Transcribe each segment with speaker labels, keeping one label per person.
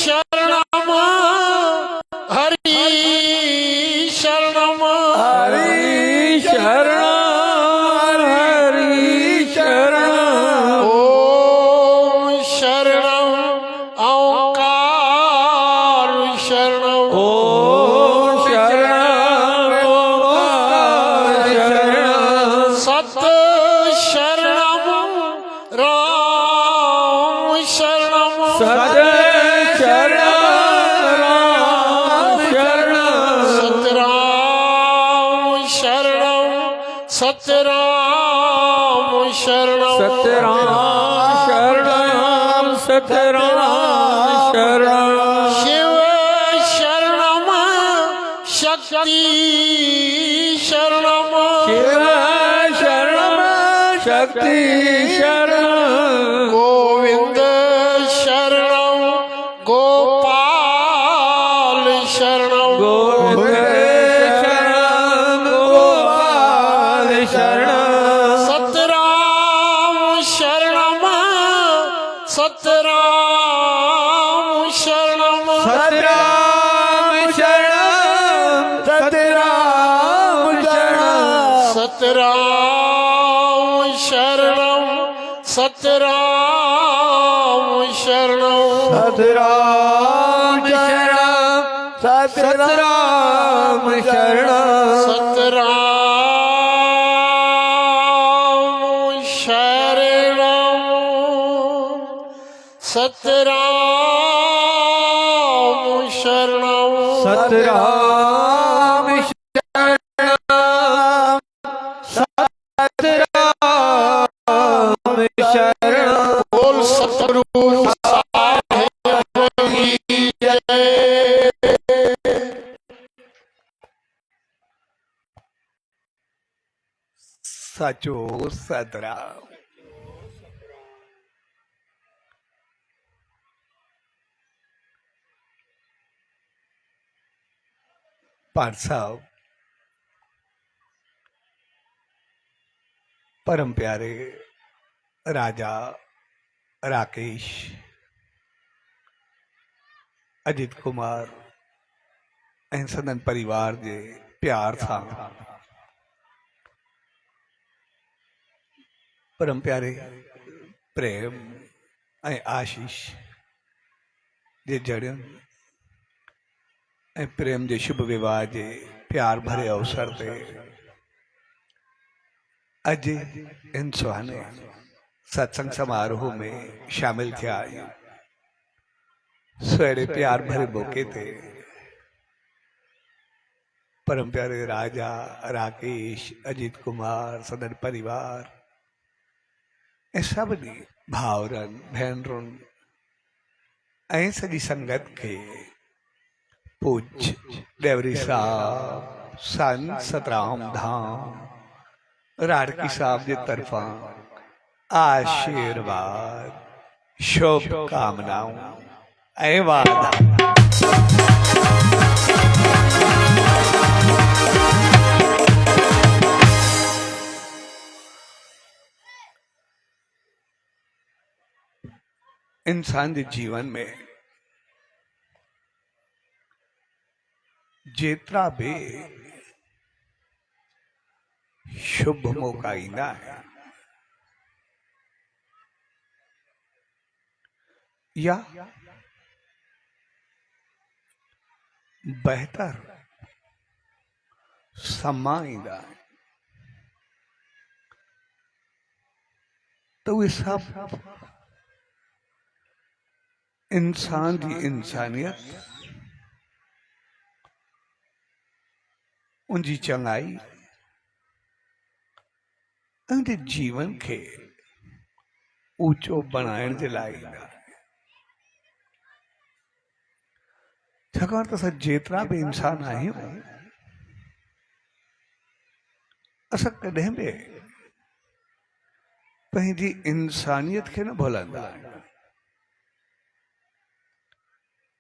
Speaker 1: शरणम हरि शरणम
Speaker 2: हरि शरण हरि शरण
Speaker 1: ओम शरणम ओंकार शरणम
Speaker 2: ओम शरण ओंकार शरण
Speaker 1: सत शरणम राम शरणम
Speaker 2: सत शरण राम शरण
Speaker 1: सतराम शरणम सतराम शरणम
Speaker 2: सतराम शरण सतराम शरण
Speaker 1: शिव शरणम शक्ति शरणम
Speaker 2: शिव शरण शक्ति शरण
Speaker 1: गोविंद शरणम गोपाल शरणम
Speaker 2: गोविंद शरण गोपाल शरण
Speaker 1: सतराम शरणम सतराम शरणम
Speaker 2: सतराम शरण सतराम शरण
Speaker 1: सतराम शरणम सतराम शरणम
Speaker 2: सतराम शरण सतराम शरण
Speaker 1: सतराम शरणम
Speaker 2: सतराम शरण सतराम शरण
Speaker 1: बोल सतगुरु साहिब की जय।
Speaker 2: सचो सतराम पाठ साहब परम प्यारे राजा राकेश अजित कुमार ऐं सदन परिवार जे प्यार सां परम प्यारे प्रेम ऐं आशीष जे जड़ियुनि ऐं प्रेम जे शुभ विवाह जे प्यार भरे अवसर ते अज इन सुहाने सत्संग समारोह में शामिल थिया आहियूं। सुहिणे प्यार भरे मौके ते परम प्यारे राजा राकेश अजित कुमार सदन परिवार ऐं सभिनी भाउरनि भेनरुनि ऐं सॼी संगत खे पूज्य देवरी साहब संत सतराम धाम राड़की साहब जे तरफां आशीर्वाद शुभकामनाऊं ऐं वादा। इंसान के जीवन में जेतरा भी शुभ मौका ईंदा है या बेहतर समा ईंदा है तो वे सब इंसान की इंसानियत उनकी चंगाई उनके जीवन के ऊंचो बनाइण जे लाइ छाकाणि त असां जेतिरा भी इंसान आहियूं असां कॾहिं बि पंहिंजी इंसानियत खे न भुलंदा आहियूं।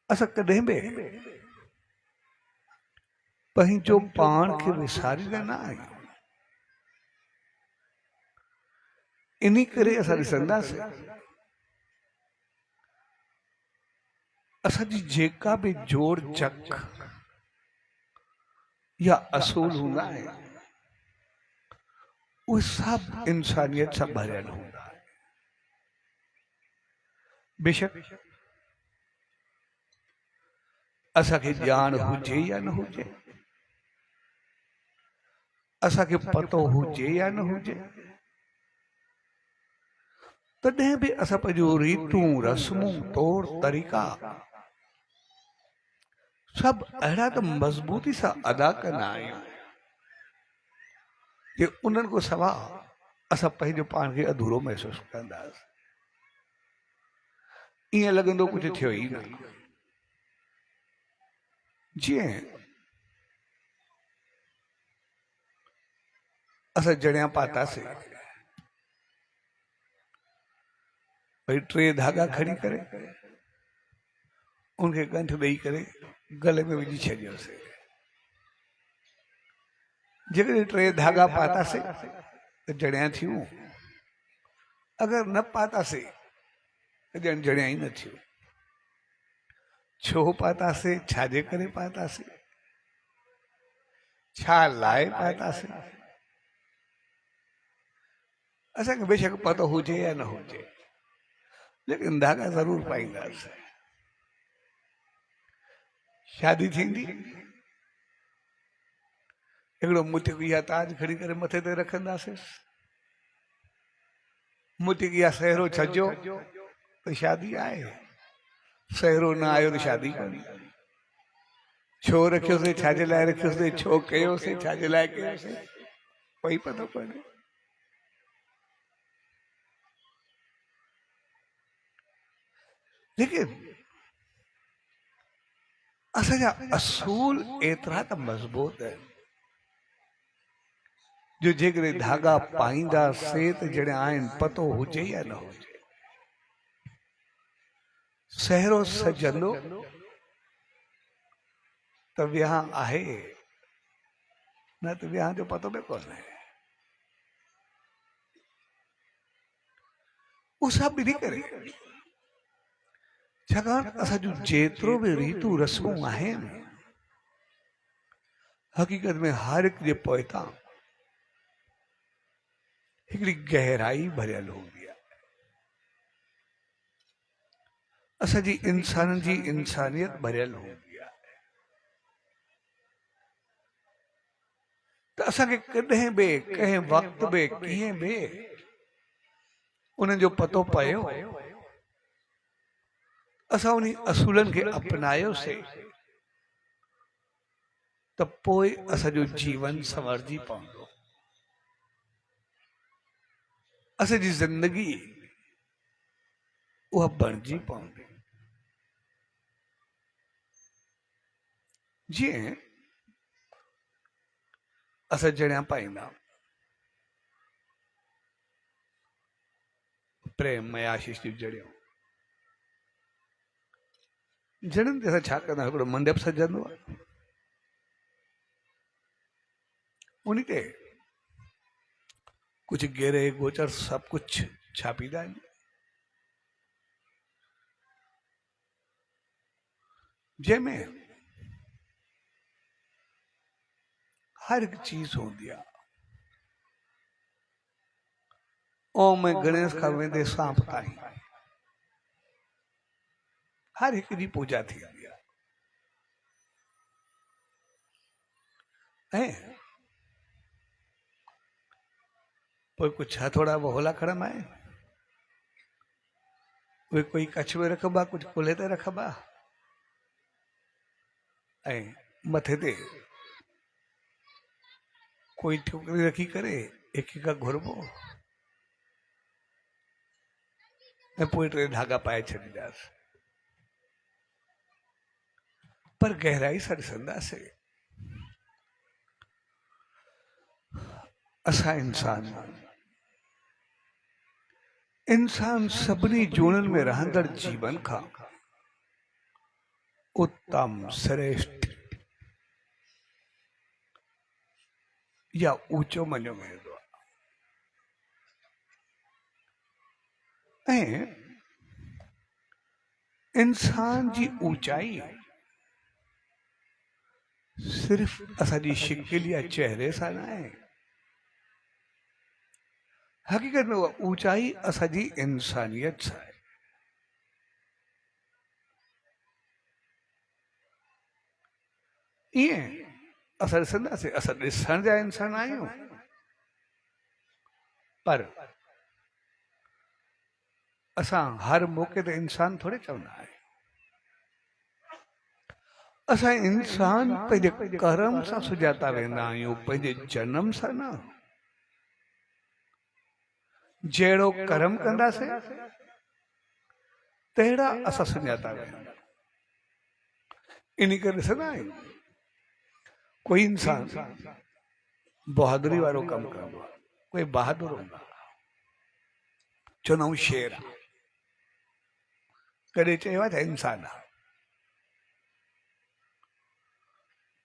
Speaker 2: असां कॾहिं बि पंहिंजो पाण खे विसारींदा न आहियूं। इन्हीं करे असां ॾिसंदासीं असांजी जेका भी जोड़ जक या असूल हूंदा आहिनि उहे सभु इंसानियत सां भरियल हूंदा आहिनि। बेशक असांखे ॼाण हुजे या न हुजे, असांखे पतो हुजे या न हुजे, तॾहिं बि असां पंहिंजो रीतूं रस्मूं तौर तरीक़ा सभु अहिड़ा त मज़बूती सां अदा कंदा आहियूं कि उन्हनि खां सवाइ असां पंहिंजो पाण खे अधूरो महसूसु कंदासीं। ईअं लॻंदो कुझु थियो ई न। जीअं असां जणिया पातासीं, भई 3 धागा खणी करे उनखे ॻंठ ॾेई करे गले में विझी छॾियोसीं। जेकॾहिं 3 धागा पातासीं त जणिया थियूं, अगरि न पातासीं त ॼण जणिया ई न थियूं। छो पातासीं, छाजे करे पातासीं, छा लाइ पातासीं, असांखे बेशक पतो हुजे या न हुजे, लेकिन धागा ज़रूर पाईंदासीं। शादी थींदी, हिकिड़ो मुतिक या ताज खणी करे मथे ते रखंदासीं, मुतिक या सहरो छजो त शादी आहे, सहरो न आयो त शादी कोन्हे। छो रखियोसीं, छाजे लाइ रखियोसीं, छो कयोसीं, छाजे लाइ कयोसीं, कोई पतो कोन्हे। लेकिन असांजा असूल एतिरा त मज़बूत आहिनि जो जेकॾहिं धागा पाईंदासीं त जहिड़े आहिनि पतो हुजे या न हुजे। सहरो सजंदो त विहांउ आहे, न त विहांउ जो पतो बि कोन्हे। उहो सभु ॿिनी करे, छाकाणि असांजो जेतिरो बि रीतूं रस्मूं आहिनि हक़ीक़त में हर हिकु जे पोइतां हिकिड़ी गहराई भरियल हूंदी आहे। असांजी इंसाननि जी इंसानियत भरियल हूंदी आहे। त असांखे कॾहिं बि कंहिं वक़्तु बि कीअं बि उन्हनि जो पतो पियो, असां उन असूलनि खे अपनायोसीं त पोइ असांजो जीवन संवरजी पवंदो, असांजी ज़िंदगी उहा बणिजी पवंदी। जीअं असां जणिया पाईंदा, प्रेम में आशीष जूं जड़ियूं, जड़ियुनि ते असां छा कंदा, हिकिड़ो मंडप सजंदो आहे, उन ते कुछ गेरे गोचर सब कुछ छापीदा आहिनि। जंहिंमें हर हिकु चीज हूंदी आहे। ओम में गणेश खां वेंदे सांप ताईं हर हिकु जी पूजा थींदी आहे। ऐं पोइ कुछ हथोड़ा वहोला खणंदा आहिनि, उहे कोई कच्छ में रखबा, कुछ कुल्हे ते रखबा, ऐं मथे ते कोई ठुकरी रखी करे हिक हिक घुरबो ऐं पोइ 3 धागा पाए छॾींदासीं। पर गहराई सां ॾिसंदासीं असां इंसान सभिनी जोड़नि में रहंदड़ जीवन खां उत्तम श्रेष्ठ या ऊंचो मञियो वेंदो आहे। ऐं इंसान जी ऊंचाई सिर्फ असांजी शिकिल या चेहरे सां न आहे। हकीकत में उहा ऊंचाई असांजी इंसानियत सां आहे। ईअं असां ॾिसंदासीं, असां ॾिसण जा इंसान आहियूं, पर असां हर मौक़े ते इंसान थोड़े चवंदा आहियूं। असां इंसान पंहिंजे कर्म सां सुञाता वेंदा आहियूं, पंहिंजे जनम सां न। जहिड़ो कर्म कंदासीं तहिड़ा असां सुञाता वेंदा। इन करे ॾिसंदा आहियूं कोई इंसान बहादुरी वारो कमु कंदो आहे, कोई बहादुर हूंदो आहे, चवंदा आहियूं शेर आहे, कॾहिं चयो आहे त इंसान आहे।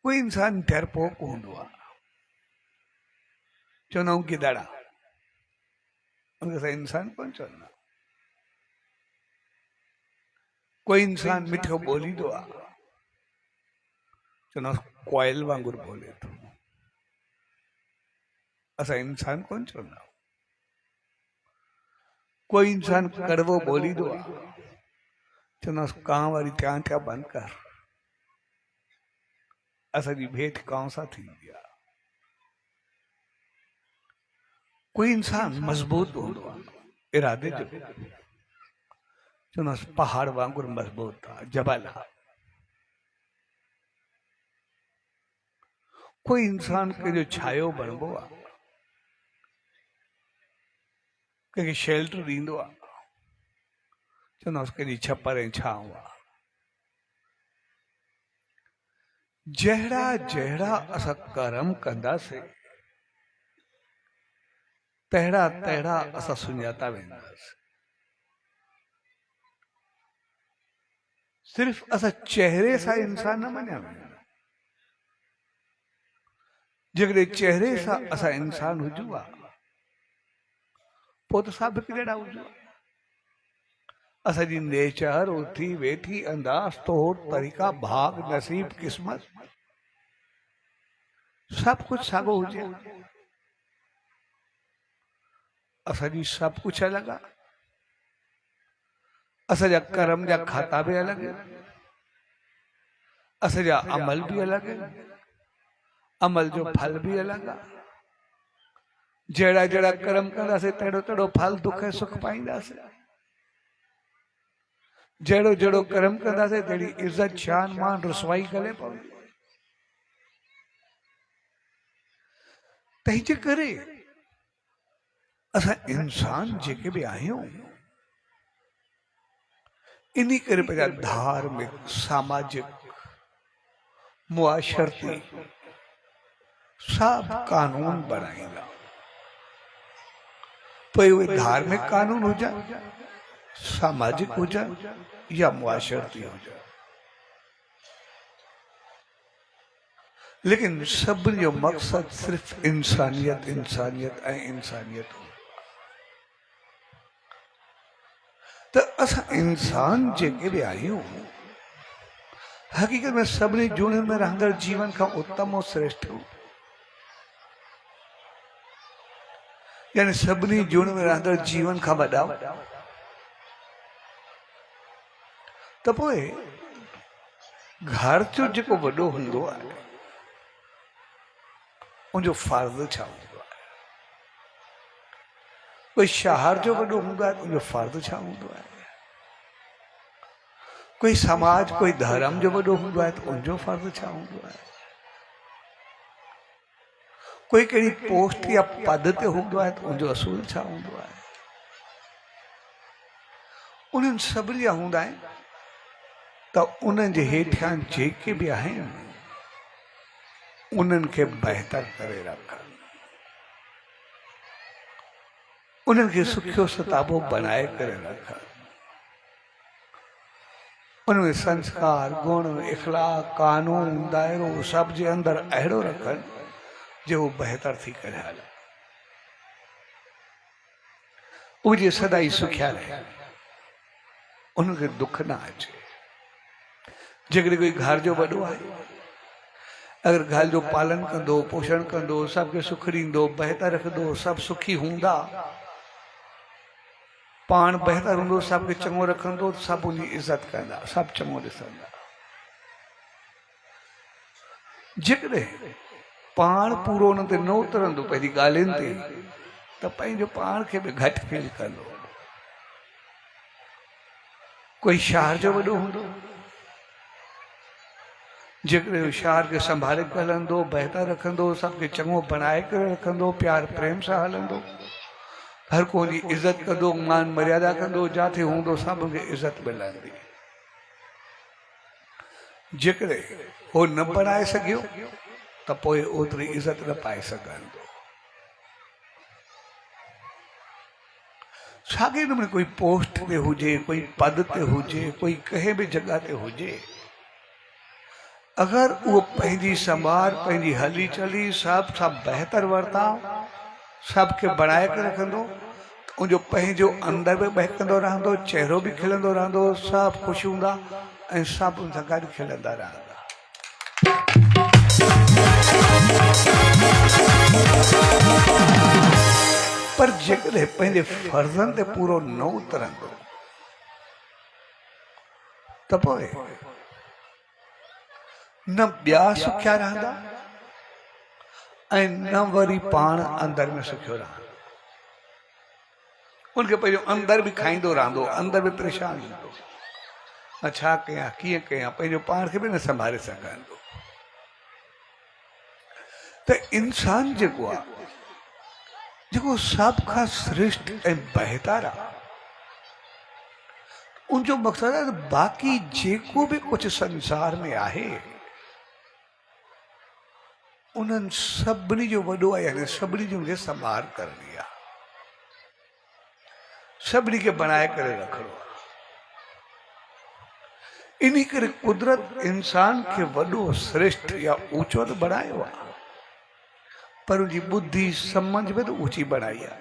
Speaker 2: कोई इंसान डरपोक हूंदो आहे, चवंदा आहियूं गिदड़ आहे, उनखे असां इंसान कोन चवंदा। कोई इंसान मिठो ॿोलींदो आहे, चवंदा कोयल वांगुरु बोले थो, असां इंसान कोन चवंदा। कोई इंसान कड़वो ॿोलींदो आहे, चवंदा कांव वारी त्या त्या बंदि कर, असांजी भेट कांव सां थींदी आहे। कोई इंसान मज़बूत हूंदो आहे इरादे जो, चवंदा पहाड़ वांगुरु मज़बूत आहे, जबल आहे। कोई इंसान कंहिंजो छायो बणिबो आहे, कंहिंखे शेल्टर ॾींदो आहे, चवंदासीं कंहिंजी छपर ऐं छांव आहे। जहिड़ा जहिड़ा असां कर्म कंदासीं तहिड़ा तहिड़ा असां सुञाता वेंदासीं। सिर्फ़ असां चेहरे सां इंसान न मञिया वेंदा। जेकॾहिं चेहरे सां असां इंसान हुजूं हा पोइ त सभु कहिड़ा हुजूं। असांजी नेचर, उथी वेठी, अंदाज़, तौर तरीक़ा, भाग, नसीब, क़िस्मत सभु कुझु साॻियो हुजे। असांजी सभु कुझु अलॻि आहे। असांजा कर्म जा खाता बि अलॻि आहिनि, असांजा अमल बि अलॻि आहिनि, अमल जो फल बि अलॻि आहे। जहिड़ा जहिड़ा कर्म कंदासीं तहिड़ो तहिड़ो फल, दुख ऐं सुख पाईंदासीं। जहिड़ो जहिड़ो कर्म कंदासीं तहिड़ी इज़त, शान, मान, रुसवाई गले पवंदी। तंहिंजे करे असां इंसान जेके बि आहियूं, इन्ही करे पंहिंजा धार्मिक, सामाजिक, मुआशरती सभु कानून बनाईंदा। पोइ उहे धार्मिक कानून हुजनि, सामाजिक हुजनि या मुआशरती हुजनि, लेकिन सभिनी जो मक़सदु सिर्फ़ इंसानियत, इंसानियत ऐं इंसानियत हो। त असां इंसान जेके बि आहियूं, हक़ीक़त में सभिनी जूणियुनि में रहंदड़ जीवन खां उत्तम और श्रेष्ठ हो। यानी सभिनी जूणियुनि में रहंदड़ जीवन खां वॾा। त पोइ घर जो जेको वॾो हूंदो आहे उनजो फर्ज़ छा हूंदो आहे? कोई शहर जो वॾो हूंदो आहे, उनजो फर्ज़ छा हूंदो आहे? कोई समाज, कोई धर्म जो वॾो हूंदो आहे त उनजो फर्ज़ छा हूंदो आहे? कोई कहिड़ी पोस्ट या पद ते हूंदो आहे त उनजो असूल छा हूंदो आहे? उन्हनि सभिनी जा हूंदा आहिनि त उन्हनि जे हेठियां जेके बि आहिनि उन्हनि खे बहितर करे रखनि, उन्हनि खे सुखियो सताबो बनाए करे रखनि, उनमें संस्कार, गुण, इखलाक, कानून, दायरो सभु जे अंदरि अहिड़ो रखनि जो वो बेहतर थी करे हले, उनजे सदाई सुखिया रहे, उनखे दुख न अचे। जेकॾहिं कोई घर जो वॾो आहे, अगर घर जो पालन कंदो, पोषण कंदो, सबके सुख ॾींदो, बहितर रखंदो, सब सुखी हूंदा, पाण बहितर हूंदो, सबके चङो रखंदो, सब उनजी इज़त कंदा, सब चङो ॾिसंदा। जेकॾहिं पाण पूरो उन ते न उतरंदो पंहिंजी ॻाल्हियुनि ते, त पंहिंजो पाण खे बि घटि फील कंदो। कोई शहर जो वॾो हूंदो, जेकॾहिं शहर खे संभाले करे हलंदो, बहितर रखंदो, सबके चङो बणाए करे रखंदो, प्यार प्रेम सां हलंदो, हर कोई इज़त कंदो, मान मर्यादा कंदो, जिथे हूंदो सभु खे इज़त मिलंदी। जेकॾहिं हो न बणाए सघियो त पोइ ओतिरी इज़त न पाए सघंदो। साॻे नमूने कोई पोस्ट ते हुजे, कोई पद ते हुजे, कोई कंहिं बि जॻह ते हुजे, अगर उहो पंहिंजी संभाल, पंहिंजी हली चली सब बहितर वर्ताव, सबके बणाए करे रखंदो, उनजो पंहिंजो अंदर बि बहकंदो रहंदो, चेहरो बि खिलंदो रहंदो, सब ख़ुशि हूंदा ऐं सब उन सां गॾु खिलंदा रहंदा। पर जेकॾहिं पंहिंजे फर्ज़नि ते पूरो न उतरंदो त पोइ न ॿिया सुखिया रहंदा ऐं न वरी पाण अंदर में सुखियो रहंदो। उनखे पंहिंजो अंदर बि खाईंदो रहंदो, अंदर बि परेशान हूंदो, मां छा कयां, कीअं कयां, पंहिंजो पाण खे बि न संभाले सघंदो। त इंसान जेको आहे, जेको सब खां श्रेष्ठ ऐं बहितर आहे, उनजो मक़सदु आहे बाक़ी जेको बि कुझु संसार में आहे उन्हनि सभिनी जो वॾो आहे, यानी सभिनी जी उनखे संभाल करणी आहे, सभिनी खे बणाए करे रखणो आहे। इन करे कुदरत इंसान खे वॾो, श्रेष्ठ या ऊंचो त बणायो आहे, पर उनजी बुद्धि समझ में तो ऊंची बनाई है।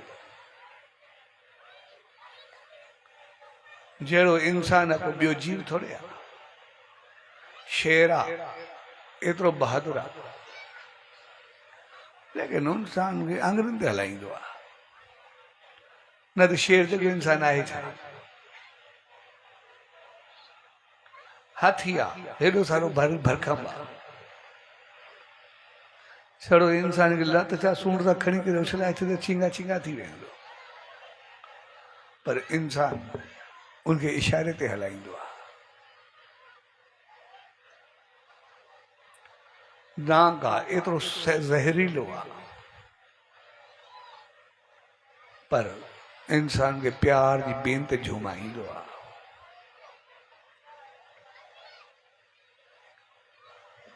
Speaker 2: जहिड़ो इंसान को ॿियो जीव थोड़े आहे, शेर आहे, एतिरो बहादुर आहे, लेकिन इंसान खे आङुरियुनि ते हलाईंदो आहे। न त शेर जेको इंसान आहे छा, हाथी आहे, हेॾो सारो भरखम आहे, छड़ो इंसान खे लत छा सूंड सां खणी करे उछलाए छॾे त चींगा चींगा थी वेंदो, पर इंसान उनखे इशारे ते हलाईंदो आहे। नांग आहे, एतिरो ज़हरीलो आहे, पर इंसान खे प्यार जी बेन ते झुमाईंदो आहे।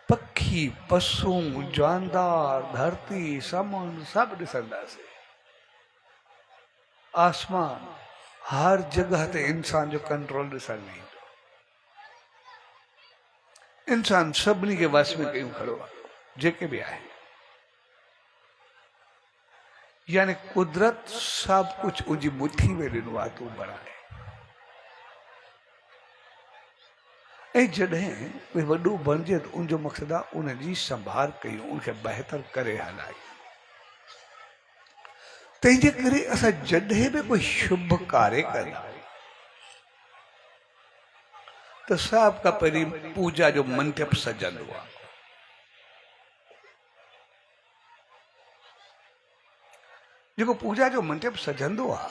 Speaker 2: पखी, पशु, जानदार, धरती, समुंड सब ॾिसंदासीं, आसमान, हर जगह ते इंसान जो कंट्रोल ॾिसण में ईंदो। इंसान सभिनी खे वस में कयूं खड़ो आहे, जेके भी आहे, यानी कुदरत सब कुछ उनजी मुट्ठी में ॾिनो आहे, तूं बणाए। ऐं जॾहिं कोई वॾो बणिजे त उनजो मक़सदु आहे उनजी संभाल कयूं, उनखे बहितर करे हलायूं। तंहिंजे करे असां जॾहिं बि कोई शुभ कार्य कंदा त सब खां पहिरीं पूजा जो मंडप सजंदो आहे। जेको पूजा जो मंडप सजंदो आहे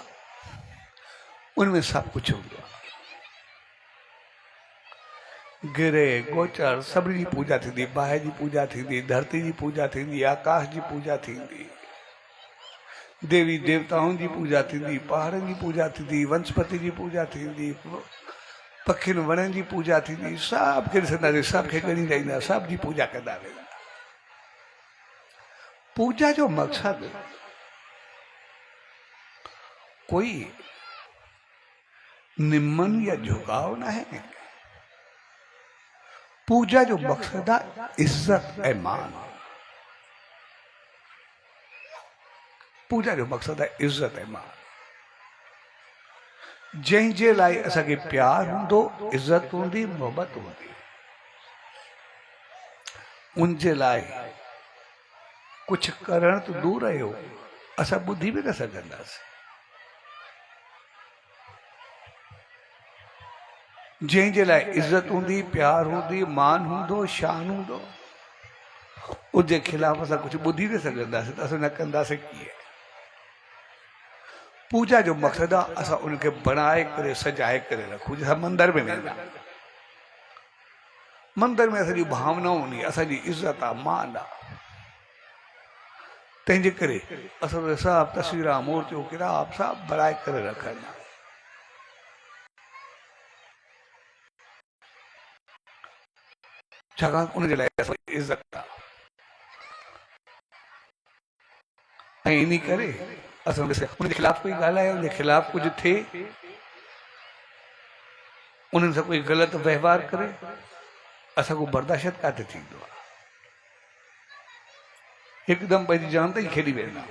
Speaker 2: उनमें सब कुछ हूंदो आहे। गिरे गोचर सभिनी जी पूजा थींदी, बाहि जी पूजा थींदी, धरती जी पूजा थींदी, आकाश जी पूजा थींदी, देवी देवताउनि जी पूजा थींदी, पहाड़नि जी पूजा थींदी, वनस्पति जी पूजा थींदी, पखियुनि वणनि जी पूजा थींदी, सब खे ॾिसंदासीं, सब खे ॻणींदा ईंदा, सब जी पूजा कंदा वेंदा। पूजा जो मक़सदु कोई निमन या झुकाव न है, पूजा जो मक़सदु आहे इज़्ज़त ऐं मान। पूजा जो मक़सदु आहे इज़्ज़त ऐं मान। जंहिंजे लाइ असांखे प्यार हूंदो, इज़्ज़त हूंदी, मोहबत हूंदी, उनजे लाइ कुछ करण तो दूर रहियो, असां ॿुधी बि न सघंदासीं। जंहिंजे लाइ इज़त हूंदी, प्यार हूंदी, मान हूंदो, शान हूंदो, उनजे खिलाफ़ असां कुछ ॿुधी न सघंदासीं त असां न कंदासीं कीअं। पूजा जो मक़सदु आहे असां उनखे बणाए करे सजाए करे रखूं। जैसा मंदिर में वेंदा, मंदिर में असांजी भावना हूंदी, असांजी इज़त आहे, मान आहे। तंहिंजे करे असां सभु तस्वीरां, मूर्तियूं, किताब सभु बणाए करे रखंदा। छाकाणि उनजे लाइ असांजी इज़त आहे। ऐं इन करे असां उनजे खिलाफ़ कोई ॻाल्हाए, उनजे खिलाफ़ कुझु थिए, उन्हनि सां कोई ग़लति वहिंवार करे, असांखो बर्दाश्त काथे थींदो आहे। हिकदमि पंहिंजी जान ताईं खेॾी वेंदा।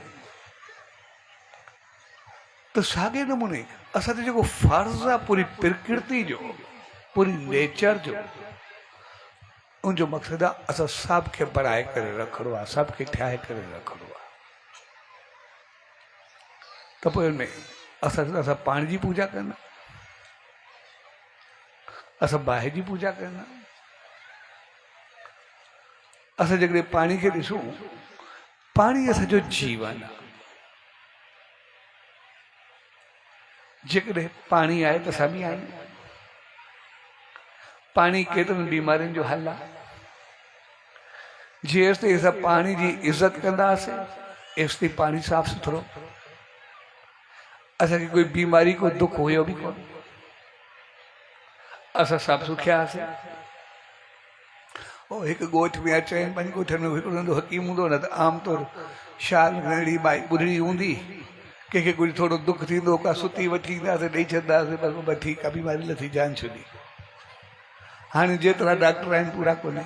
Speaker 2: त साॻे नमूने असांजो जेको फर्ज़ आहे पूरी प्रकृति जो, पूरी नेचर जो, उनजो मक़सदु आहे असां सभ खे बणाए करे रखिणो आहे, सभ खे ठाहे करे रखिणो आहे। त पोइ हुनमें असां पाणी जी पूजा कंदा, असां बाहि जी पूजा कंदा। असां जेकॾहिं पाणी खे ॾिसूं, पाणी असांजो जीवन आहे। जेकॾहिं पाणी आहे त असां बि आहियूं। पाणी केतिरनि बीमारियुनि जो हल आहे। जेसि ताईं असां पाणी जी इज़त कंदासीं, एसि ताईं पाणी साफ़ सुथरो, असांखे कोई बीमारी, कोई दुख हुयो बि कोन, असां सभु सुखिया हुआसीं। हिकु ॻोठ में या 4-5 ॻोठनि में हिकिड़ो नंढो हकीम हूंदो न, त आमतौर शाल नंढड़ी बाई ॿुधणी हूंदी, कंहिंखे कुझु थोरो दुख थींदो, का सुती वठी ईंदासीं, ॾेई छॾंदासीं, बसि ठीकु आहे, बीमारी लथी, जान छुटी। हाणे जेतिरा डॉक्टर आहिनि पूरा कोन्हे।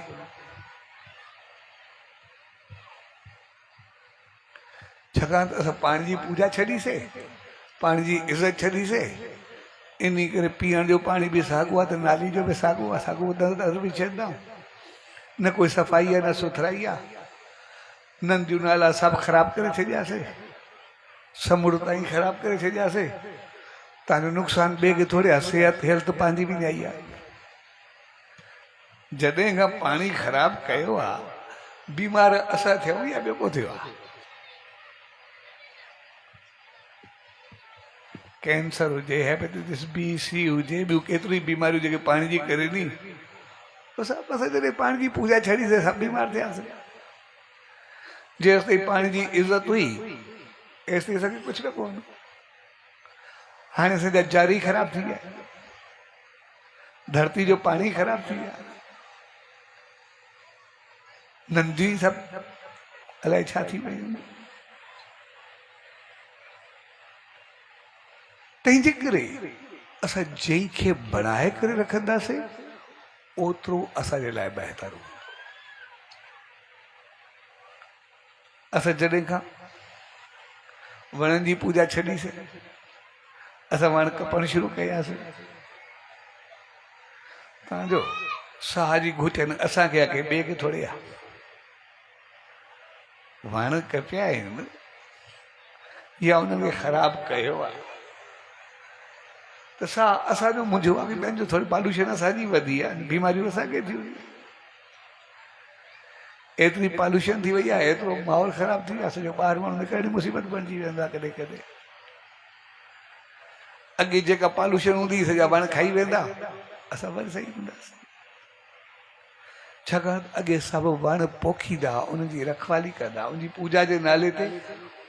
Speaker 2: छाकाणि त असां पाणी जी पूजा छॾीसीं, पाणी जी इज़त छॾीसीं। इन करे पीअण जो पाणी बि साॻियो आहे, त नाली जो बि साॻियो आहे, साॻियो ॿुधंदो त बि छॾंदा। न कोई सफ़ाई आहे, न सुथराई आहे। नदियूं नाला सभु ख़राबु करे छॾियासीं, समुंड ताईं ख़राबु करे छॾियासीं। तव्हांजो नुक़सानु ॿिए खे थोरे आहे, सिहत हेल्थ पंहिंजी बि न आई आहे। जॾहिं खां पाणी ख़राबु कयो आहे, बीमार असां थियूं या ॿियो को थियो आहे? कैंसर हुजे, हेपेटाइटिस बी सी हुजे, ॿियूं केतिरियूं बीमारियूं जेके पाणी जी करे नी, सभु असां जॾहिं पाणी जी पूजा छॾीसीं, सभु बीमार थियासीं। जेसि ताईं पाणी जी इज़त हुई, एसि ताईं असांखे कुझु न कोन। हाणे असांजा जारी ख़राबु थी विया, धरती जो पाणी ख़राबु थी विया, नंदी सभु अलाए छा थी वियूं। तंहिंजे करे असां जंहिंखे बणाए करे रखंदासीं, ओतिरो असांजे लाइ बहितर हूंदो। असां जॾहिं खां वणनि जी पूजा छॾीसीं, असां वण कपणु शुरू कयासीं। तव्हांजो साह जी घुटनि असांखे आहे, ॿिए खे थोरे आहे। वण कपिया आहिनि या उन्हनि खे ख़राबु कयो आहे, त असांजो मुंहिंजो आहे, पंहिंजो थोरी पॉल्यूशन असांजी वधी आहे, बीमारियूं असांखे थी वई। एतिरी पॉल्यूशन थी वई आहे, एतिरो माहौल ख़राबु थी वियो आहे, असांजो ॿाहिरि माण्हू निकिरणी मुसीबत बणिजी वेंदा कॾहिं कॾहिं। अॻे जेका पॉल्यूशन हूंदी, सॼा वण खाई वेंदा, असां वरी सही हूंदासीं। छाकाणि अॻे सभु वण पोखींदा, उनजी रखवाली कंदा, उनजी पूजा जे नाले ते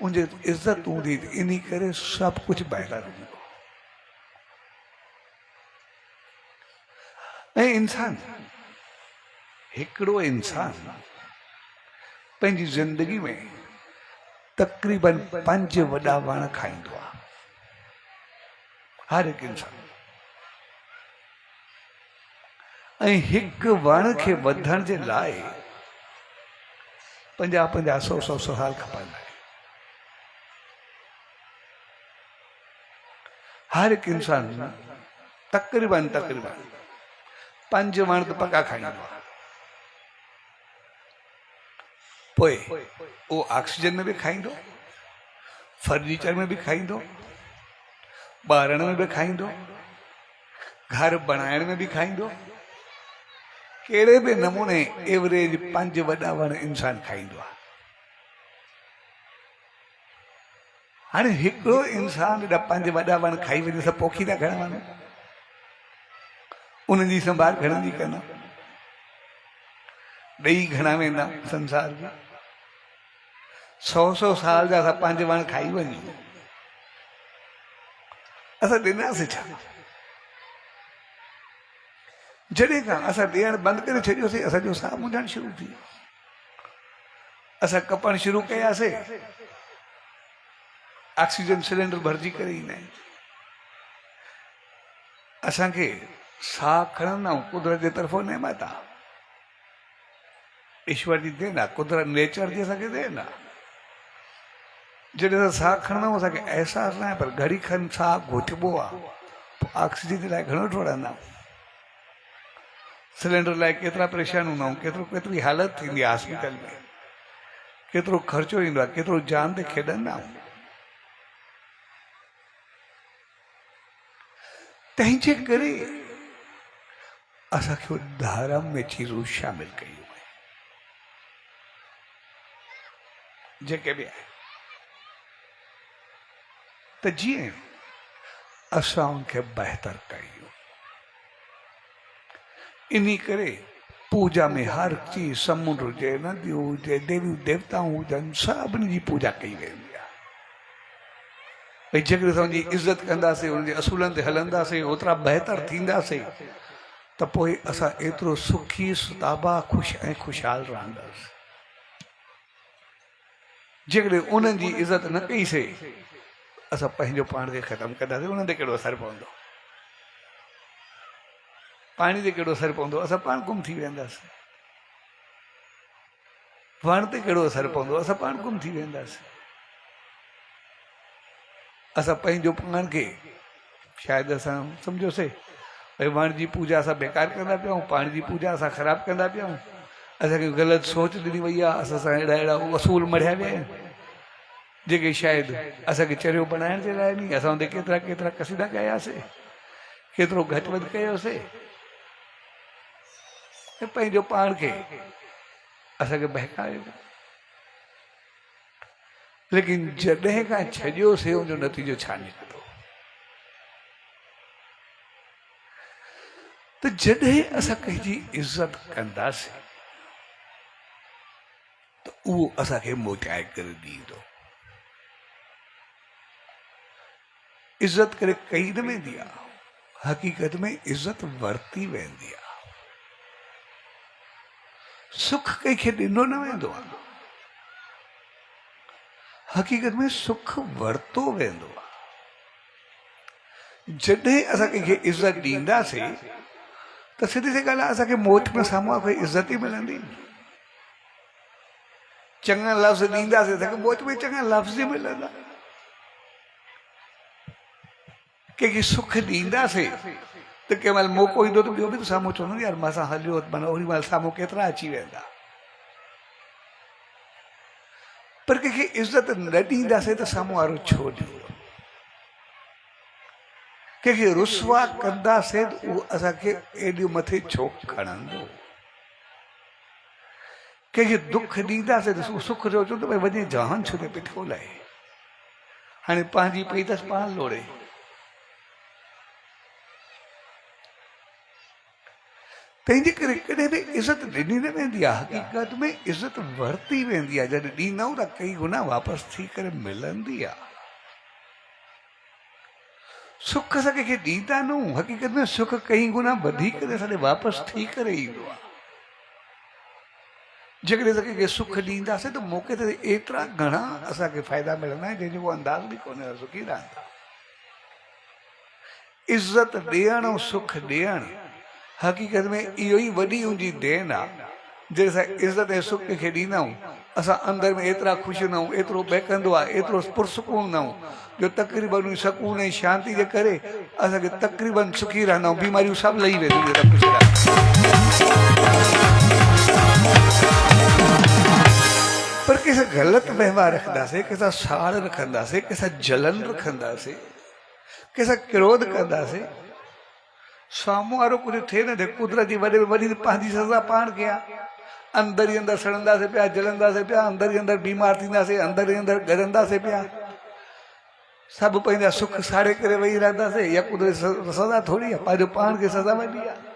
Speaker 2: उनजी इज़त हूंदी, इन करे सभु कुझु बहितर हूंदो। ऐं इंसान, हिकिड़ो इंसान पंहिंजी ज़िंदगी में तक़रीबन 5 वॾा वण खाईंदो आहे, हर हिकु इंसान। ऐं हिकु वण खे वधण जे लाइ 50-50, 100-100 साल खपंदा आहिनि। हर हिकु इंसान तक़रीबन 5 वण त पका खाईंदो आहे। पोइ वो ऑक्सीजन में भी खाईंदो, फर्नीचर में भी खाईंदो, ॿारण में भी खाईंदो, घर बनाइण में भी खाईंदो, कहिड़े बि नमूने एवरेज 5 वॾा वण इंसान खाईंदो आहे। हाणे हिकिड़ो इंसान एॾा 5 वॾा वण खाई वञे त पोखींदा घणा वण, उन्हनि जी संभाल घणनि जी कंदा, ॾेई घणा वेंदा संसार में। 100 साल जा असां 5 वण खाई वञूं, असां ॾिनासीं छा? जॾहिं खां असां ॾियण बंदि करे छॾियोसीं असांजो साह मुंझणु शुरू थी वियो, असां कपणु शुरू कयासीं, ऑक्सीजन सिलेंडर भरिजी करे ईंदा आहिनि, असांखे साह खणंदा आहियूं, कुदरत जे तरफ़ो नेमत आहे, ईश्वर जी देन आहे, कुदरत नेचर जी असांखे देन आहे। जॾहिं असां साह खणंदा आहियूं असांखे अहसासु न आहे, पर घड़ी खनि साह घुटबो आहे, पोइ ऑक्सीजन जे लाइ घणो डोड़ंदा आहियूं, सिलेंडर लाइ केतिरा परेशान हूंदा आहियूं, केतिरी हालत थींदी आहे हॉस्पिटल में, केतिरो ख़र्चो ईंदो आहे, केतिरो जान ते खेॾंदा आहियूं। तंहिंजे करे असांखे धर्म में चीज़ूं शामिल कयूं जेके बि आहे, त जीअं असां उनखे बहितर कयूं। इन्ही करे पूजा में हर चीज, समुंड हुजे, नदियूं हुजे, देवी देवताऊं हुजनि, सभिनी जी पूजा कई वेंदी आहे। भई जेकॾहिं असां उनजी इज़त कंदासीं, उनजे असूलनि ते हलंदासीं, ओतिरा बहितर थींदासीं, त पोइ असां एतिरो सुखी सुताबा ख़ुशि ऐं ख़ुशहाल रहंदासीं। जेकॾहिं उन्हनि जी इज़त न कईसीं, असां पंहिंजो पाण खे ख़तमु कंदासीं, उन्हनि ते कहिड़ो असरु पवंदो, पाणी ते कहिड़ो असरु पवंदो, असां पाण गुम थी वेंदासीं, वण ते कहिड़ो असरु पवंदो, असां पाण गुम थी वेंदासीं। असां पंहिंजो पाण खे शायदि असां सम्झोसीं भई वण जी पूजा असां बेकार कंदा पिया आहियूं, पाणी जी पूजा असां ख़राबु कंदा पिया आहियूं, असांखे ग़लति सोच ॾिनी वई आहे, असां सां अहिड़ा असूल मढ़िया विया आहिनि जेके शायदि असांखे चरियो बनाइण जे लाइ नी, असां हुते केतिरा कसीदा कयासीं, केतिरो घटि वधि कयोसीं, ऐं पंहिंजो पाण खे असांखे बहकायो। लेकिन जॾहिं खां छॾियोसीं उनजो नतीजो छा निकितो, त जॾहिं असां कंहिंजी इज़त कंदासीं त उहो असांखे मोटाए करे ॾींदो। इज़त करे कई न वेंदी आहे, हक़ीक़त में इज़त वरती वेंदी आहे। सुख कंहिंखे ॾिनो न वेंदो आहे, हक़ीक़त में सुख वरतो वेंदो आहे। जॾहिं असां कंहिंखे इज़त ॾींदासीं त सिधी सी ॻाल्हि आहे, असांखे मोट में साम्हूं कोई इज़त ई मिलंदी। चङा लफ़्ज़ ॾींदासीं, असांखे मोट में चङा लफ़्ज़ ई मिलंदा। कंहिंखे सुख ॾींदासीं त कंहिं महिल मौक़ो ईंदो त ॿियो बि त साम्हूं चवंदो यार मां सां हलियो, माना ओॾी महिल साम्हूं केतिरा अची वेंदा। पर कंहिंखे इज़त न ॾींदासीं त साम्हूं वारो छो ॾींदो, कंहिंखे रुसवा कंदासीं त उहो असांखे एॾियूं मथे छो खणंदो, कंहिंखे दुख ॾींदासीं त सुख जो चवंदो भई वञे जहान छो थो पिठो लाहे, हाणे पंहिंजी पई अथसि पाण लोड़े। तंहिंजे करे कॾहिं बि इज़त ॾिनी न वेंदी आहे, हक़ीक़त में इज़त वरती वेंदी आहे। जॾहिं ॾींदा त कई गुना वापसि थी करे मिलंदी आहे। सुख असां कंहिंखे ॾींदा न, हक़ीक़त में सुख कई गुना वधी करे असांखे वापसि थी करे ईंदो आहे। जेकॾहिं असां कंहिंखे सुख ॾींदासीं त मौक़े ते एतिरा घणा असांखे फ़ाइदा मिलंदा आहिनि जंहिंजो अंदाज़ बि कोन्हे, सुखी रहंदा। इज़त ॾियणु ऐं सुख ॾियणु हक़ीक़त में इहो ई वॾी उनजी देन आहे। जॾहिं असां इज़त ऐं सुख खे ॾींदा आहियूं, असां अंदरि में एतिरा ख़ुशि न आहियूं, एतिरो बहकंदो आहे, एतिरो पुरसकून न आहियूं, जो तक़रीबन सकून ऐं शांती जे करे असांखे तक़रीबन सुखी रहंदा आहियूं। बीमारियूं सभु लही वेंदियूं। गलत व्यवहार रखंदासीं, कंहिंसां साड़ रखंदासीं, कंहिंसां जलन रखंदासीं, कंहिंसां क्रोध कंदासीं, साम्हूं वारो कुझु थिए न थिए, कुदरत जी वॾे में वॾी पंहिंजी सज़ा पाण कयां। अंदर ही अंदर सड़ंदासीं पिया, जलंदासीं पिया, अंदर ही अंदर बीमार थींदासीं, अंदर ही अंदर ॻरंदासीं पिया, सभु पंहिंजा सुख साड़े करे वेही रहंदासीं। या कुदरत सज़ा थोरी आहे, पंहिंजो पाण खे सज़ा वॾी आहे।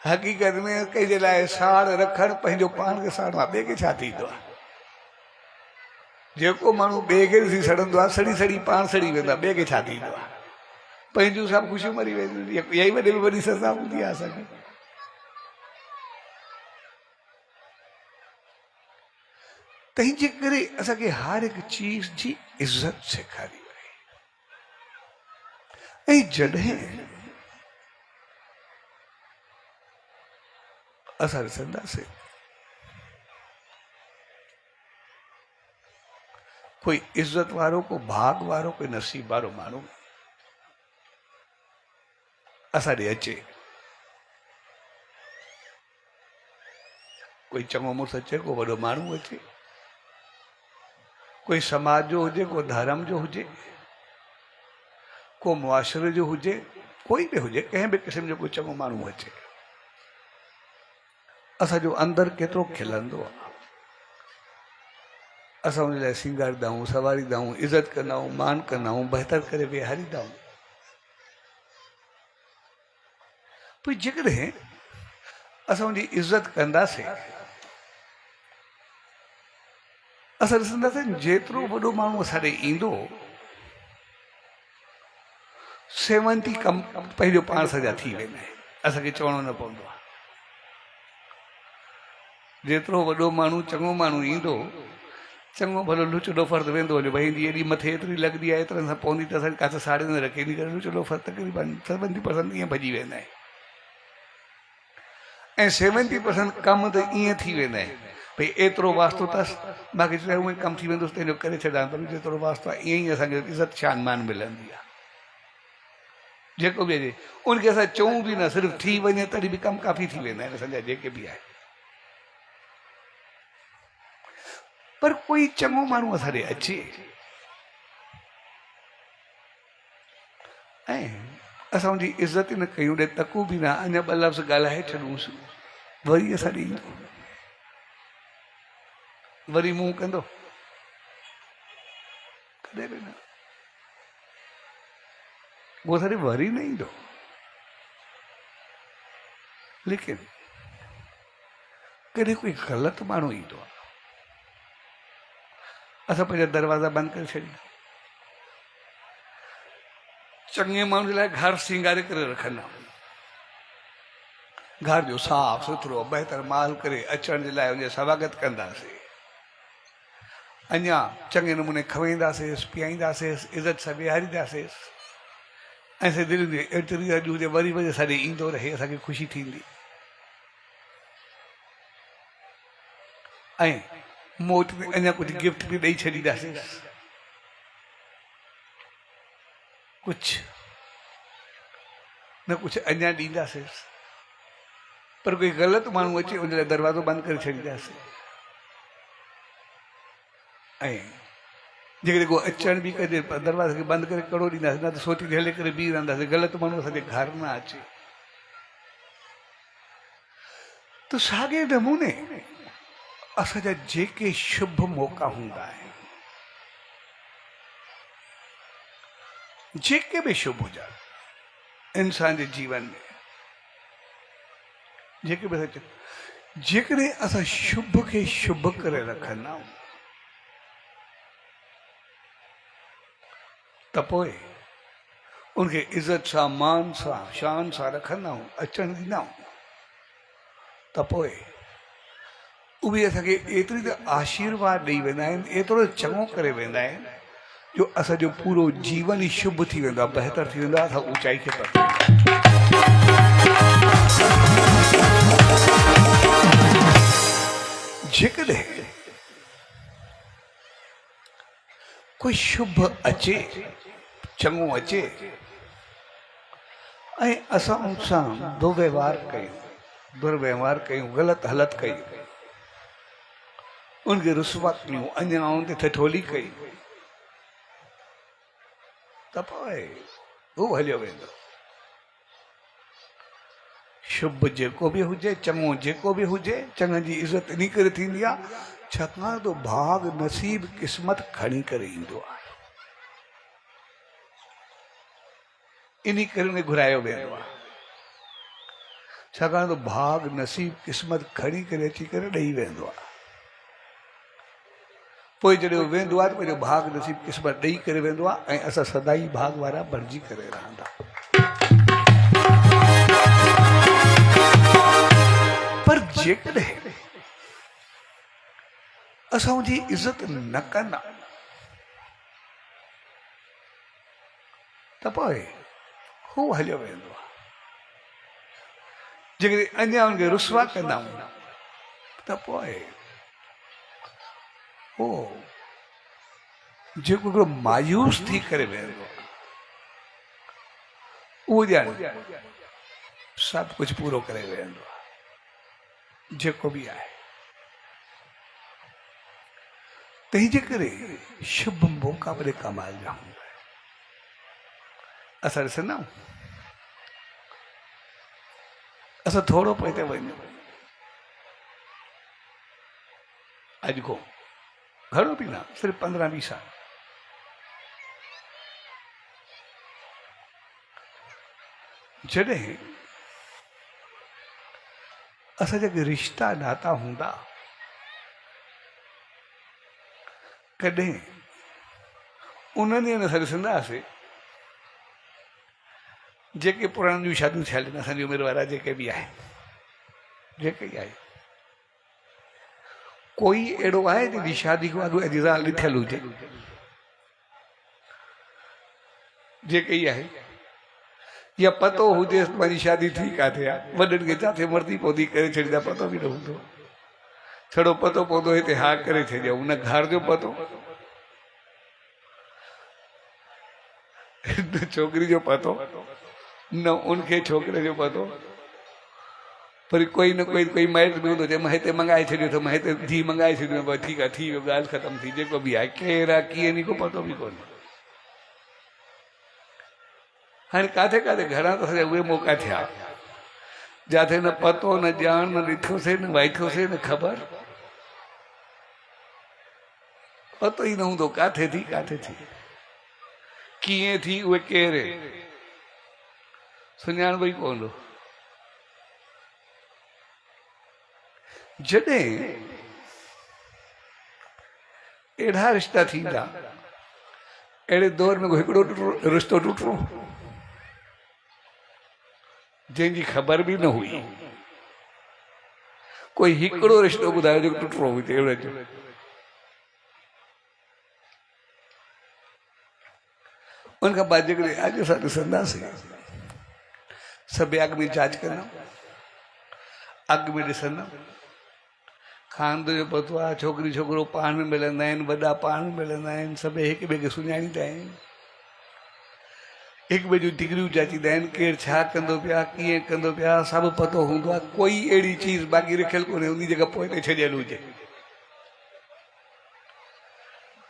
Speaker 2: हक़ीक़त में कंहिंजे लाइ साड़ रखणु पंहिंजो पाण खे साड़णो आहे, ॿिए खे छा थींदो आहे? जेको माण्हू ॿिए खे ॾिसी सड़ंदो आहे, सड़ी सड़ी पाण सड़ी वेंदो आहे, ॿिए खे छा थींदो आहे? पंहिंजूं सभु ख़ुशियूं मरी वेंदियूं। इहा ई वॾे में वॾी सज़ा हूंदी आहे असांखे। तंहिंजे करे असांखे हर हिकु चीज़ जी इज़त सेखारी वई। ऐं जॾहिं असां ॾिसंदासीं कोई इज़त वारो, को भाग वारो, कोई नसीब वारो माण्हू असां ॾे अचे, कोई चङो मुड़ुसु अचे, को वॾो माण्हू अचे, कोई समाज जो हुजे, को धर्म जो हुजे, को मुआशरे जो हुजे, कोई बि हुजे, कंहिं बि क़िस्म जो कोई चङो माण्हू अचे, असांजो अंदरि केतिरो खिलंदो आहे। असां उन लाइ सींगारींदा आहियूं, सवारींदा आहियूं, इज़त कंदा आहियूं, मान कंदा आहियूं, बहितर करे विहारींदा आहियूं। पोइ जेकॾहिं असां उनजी इज़त कंदासीं, असां ॾिसंदासीं जेतिरो वॾो माण्हू असां ॾे ईंदो, 70 कम पंहिंजो पाण सॼा थी वेंदा आहिनि, असांखे चवणो न पवंदो आहे। जेतिरो वॾो माण्हू, चङो माण्हू ईंदो, चङो भलो लुच डोफर ते वेंदो वञे, भई हिनजी एॾी मथे एतिरी लॻंदी आहे, एतिरनि सां पवंदी त असांखे काथे साड़े न रखे, इन करे लुच डोफर तक़रीबन 70% ईअं भॼी वेंदा आहिनि। ऐं 70% कम त ईअं थी वेंदा आहिनि, भई एतिरो वास्तो अथसि, बाक़ी चयो उहे कमु थी वेंदुसि, तंहिंजो करे छॾां, पर जेतिरो वास्तो आहे ईअं ई असांखे इज़त शान मान मिलंदी आहे। जेको बि हुजे उनखे असां चऊं बि न, सिर्फ़ु थी वञे तॾहिं बि कमु काफ़ी थी वेंदा आहिनि असांजा जेके बि आहे। पर कोई चङो माण्हू असां ॾे अचे ऐं असां उनजी इज़त न कयूं, ॾे तकूं बि न, अञा ॿ लफ़्ज़ ॻाल्हाए छॾूंसि, वरी असां ॾे ईंदो, वरी मुंहुं कंदो, कॾहिं बि न, उहो असां ॾे वरी न ईंदो। लेकिन कॾहिं कोई ग़लति माण्हू ईंदो आहे, असां पंहिंजा दरवाज़ा बंदि करे छॾींदा, चङे माण्हू जे लाइ घर सींगारे करे रखंदा, घर जो साफ़ सुथरो बहितर माल करे अचण जे लाइ उनजो स्वागत कंदासीं, अञा चङे नमूने खवाईंदासीं, पीआईंदासीं, इज़त सां विहारींदासीं, ऐं असांजी दिलि में एतिरी अॼु हुजे, वरी वरी असां ॾे ईंदो रहे, असांखे ख़ुशी थींदी। ऐं मोट में अञा कुझु गिफ्ट बि ॾेई छॾींदासीं, कुझु न कुझु अञा ॾींदासीं, पर कोई ग़लति माण्हू अचे उन लाइ दरवाज़ो बंदि करे छॾींदासीं। ऐं जेकॾहिं को अचण बि कजे, दरवाज़े खे बंदि करे कड़ो ॾींदासीं, न त सोटी ते हले करे बीह रहंदासीं, ग़लति माण्हू असांजे घर न अचे। त साॻे नमूने असांजा जेके शुभ मौक़ा हूंदा आहिनि, जेके बि शुभ हुजनि इंसान जे जीवन में, जेके बि जेकॾहिं असां शुभ खे शुभ करे रखंदा आहियूं, त पोइ उनखे इज़त सां, मान सां, शान सां रखंदा आहियूं, अचण ॾींदा आहियूं, त पोइ उहे असांखे एतिरी त आशीर्वाद ॾेई वेंदा आहिनि, एतिरो चङो करे वेंदा आहिनि, जो असांजो पूरो जीवन ई शुभ थी वेंदो आहे, बहितर थी वेंदो आहे, असां ऊचाई खे पहुची। जेकॾहिं कोई शुभ अचे, चङो अचे, ऐं असां उन सां दुर्व्यवहार कयूं, ग़लति हलत कयूं, उनखे रुसवा कयूं, अञा उन ते ठठोली कई, त पोइ हू हलियो वेंदो। शुभ जेको बि हुजे, चङो जेको बि हुजे, चङ जी इज़त इन करे थींदी आहे छाकाणि त भाग नसीब क़िस्मत खणी करे ईंदो आहे। इन करे उनखे घुरायो वेंदो आहे, छाकाणि त भाग नसीब क़िस्मत खणी करे अची करे ॾेई वेंदो आहे। पोइ जॾहिं वेंदो आहे त पंहिंजो भाग नसीब क़िस्मत ॾेई करे वेंदो आहे ऐं असां सदाई भाग वारा बणिजी करे रहंदा। पर जेकॾहिं असां उनजी इज़त न कंदा त पोइ हू हलियो वेंदो आहे। जेकॾहिं अञा उनखे रुसवा कंदा त पोइ हो जेको हिकिड़ो मायूस थी करे वेंदो आहे उहो ॼाणे सभु कुझु पूरो करे वेंदो आहे जेको बि आहे। तंहिंजे करे शुभ मौक़ा वॾे कमाल जा हूंदा आहिनि। असां ॾिसंदा असां थोरो पोइ ते वञूं, अॼु को घणो बि न, सिर्फ़ु 15-20 साल जॾहिं असां जेके रिश्ता नाता हूंदा कॾहिं उन्हनि ॾींहंनि असां ॾिसंदा हुआसीं जेके पुराणनि जूं शादियूं थियल आहिनि, असांजी उमिरि वारा जेके बि आहिनि, जेके ई आहे, कोई अहिड़ो आहे जंहिंजी शादी खां अॻु अॼु लिथियल हुजे, जेके ई आहे, या पतो हुजे पंहिंजी शादी थी किथे आहे, वॾनि खे किथे मर्दी पौधी करे छॾींदा, पतो बि न हूंदो, छड़ो पतो पौधो हिते हा करे छॾियो, उन घर जो पतो, छोकिरी जो पतो न, उनखे छोकिरे जो पतो, पर कोई न कोई माइट बि हूंदो, चए मां हिते मंगाए छॾियो त मां हिते धीउ मंगाए छॾियो, बसि ठीकु आहे, थी वियो, ॻाल्हि ख़तमु थी, जेको बि आहे केरु आहे कीअं नी को पतो बि कोन्हे। हाणे काथे काथे घणा त असांजा उहे मौक़ा थिया जिथे न पतो न ॼाण न ॾिठोसीं न वाइठोसीं न ख़बर, पतो ई न हूंदो काथे थी काथे थी, कीअं थी, उहे केरु सुञाणबो ई कोन। जॾहिं अहिड़ा रिश्ता थींदा, अहिड़े दौर में हिकिड़ो रिश्तो टुटो जंहिंजी ख़बर बि न हुई, कोई हिकिड़ो रिश्तो ॿुधायो जेको टुटो हुजे अहिड़ो जो। उन खां बाद जेकॾहिं अॼु असां ॾिसंदासीं, सभु अॻ में जांच कंदा, अॻ में ॾिसंदा, खानद जो पतो आहे, छोकिरी छोकिरो पाण में मिलंदा आहिनि, वॾा पाण में मिलंदा आहिनि, सभु हिक ॿिए खे सुञाणींदा आहिनि, हिक ॿिए जूं डिग्रियूं जाचींदा आहिनि, केरु छा कंदो पिया, कीअं कंदो पिया, सभु पतो हूंदो आहे, कोई अहिड़ी चीज़ बाक़ी रखियल कोन्हे उन जगह पोइ ते छॾियल हुजे।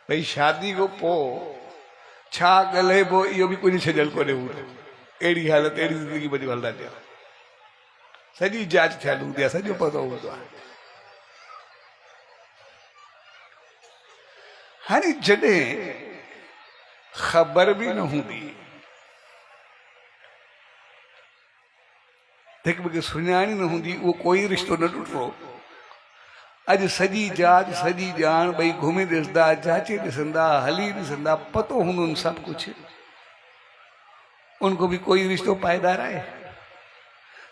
Speaker 2: भई शादी खां पोइ छा ॻाल्हाइबो इहो बि कुझु छॾियल कोन्हे हूंदो, अहिड़ी हालत अहिड़ी ज़िंदगी में हलंदा पिया, सॼी जांच थियल हूंदी आहे, सॼो पतो हूंदो आहे। हाणे जॾहिं ख़बर बि न हूंदी, हिक ॿिए खे सुञाणी न हूंदी, उहो कोई रिश्तो न टुटो। अॼु सॼी जांच सॼी ॼाण ॿई घुमी ॾिसंदा, जांचे ॾिसंदा, हली ॾिसंदा, पतो हूंदो सभु कुझु, उनको बि कोई रिश्तो पाइदार आहे।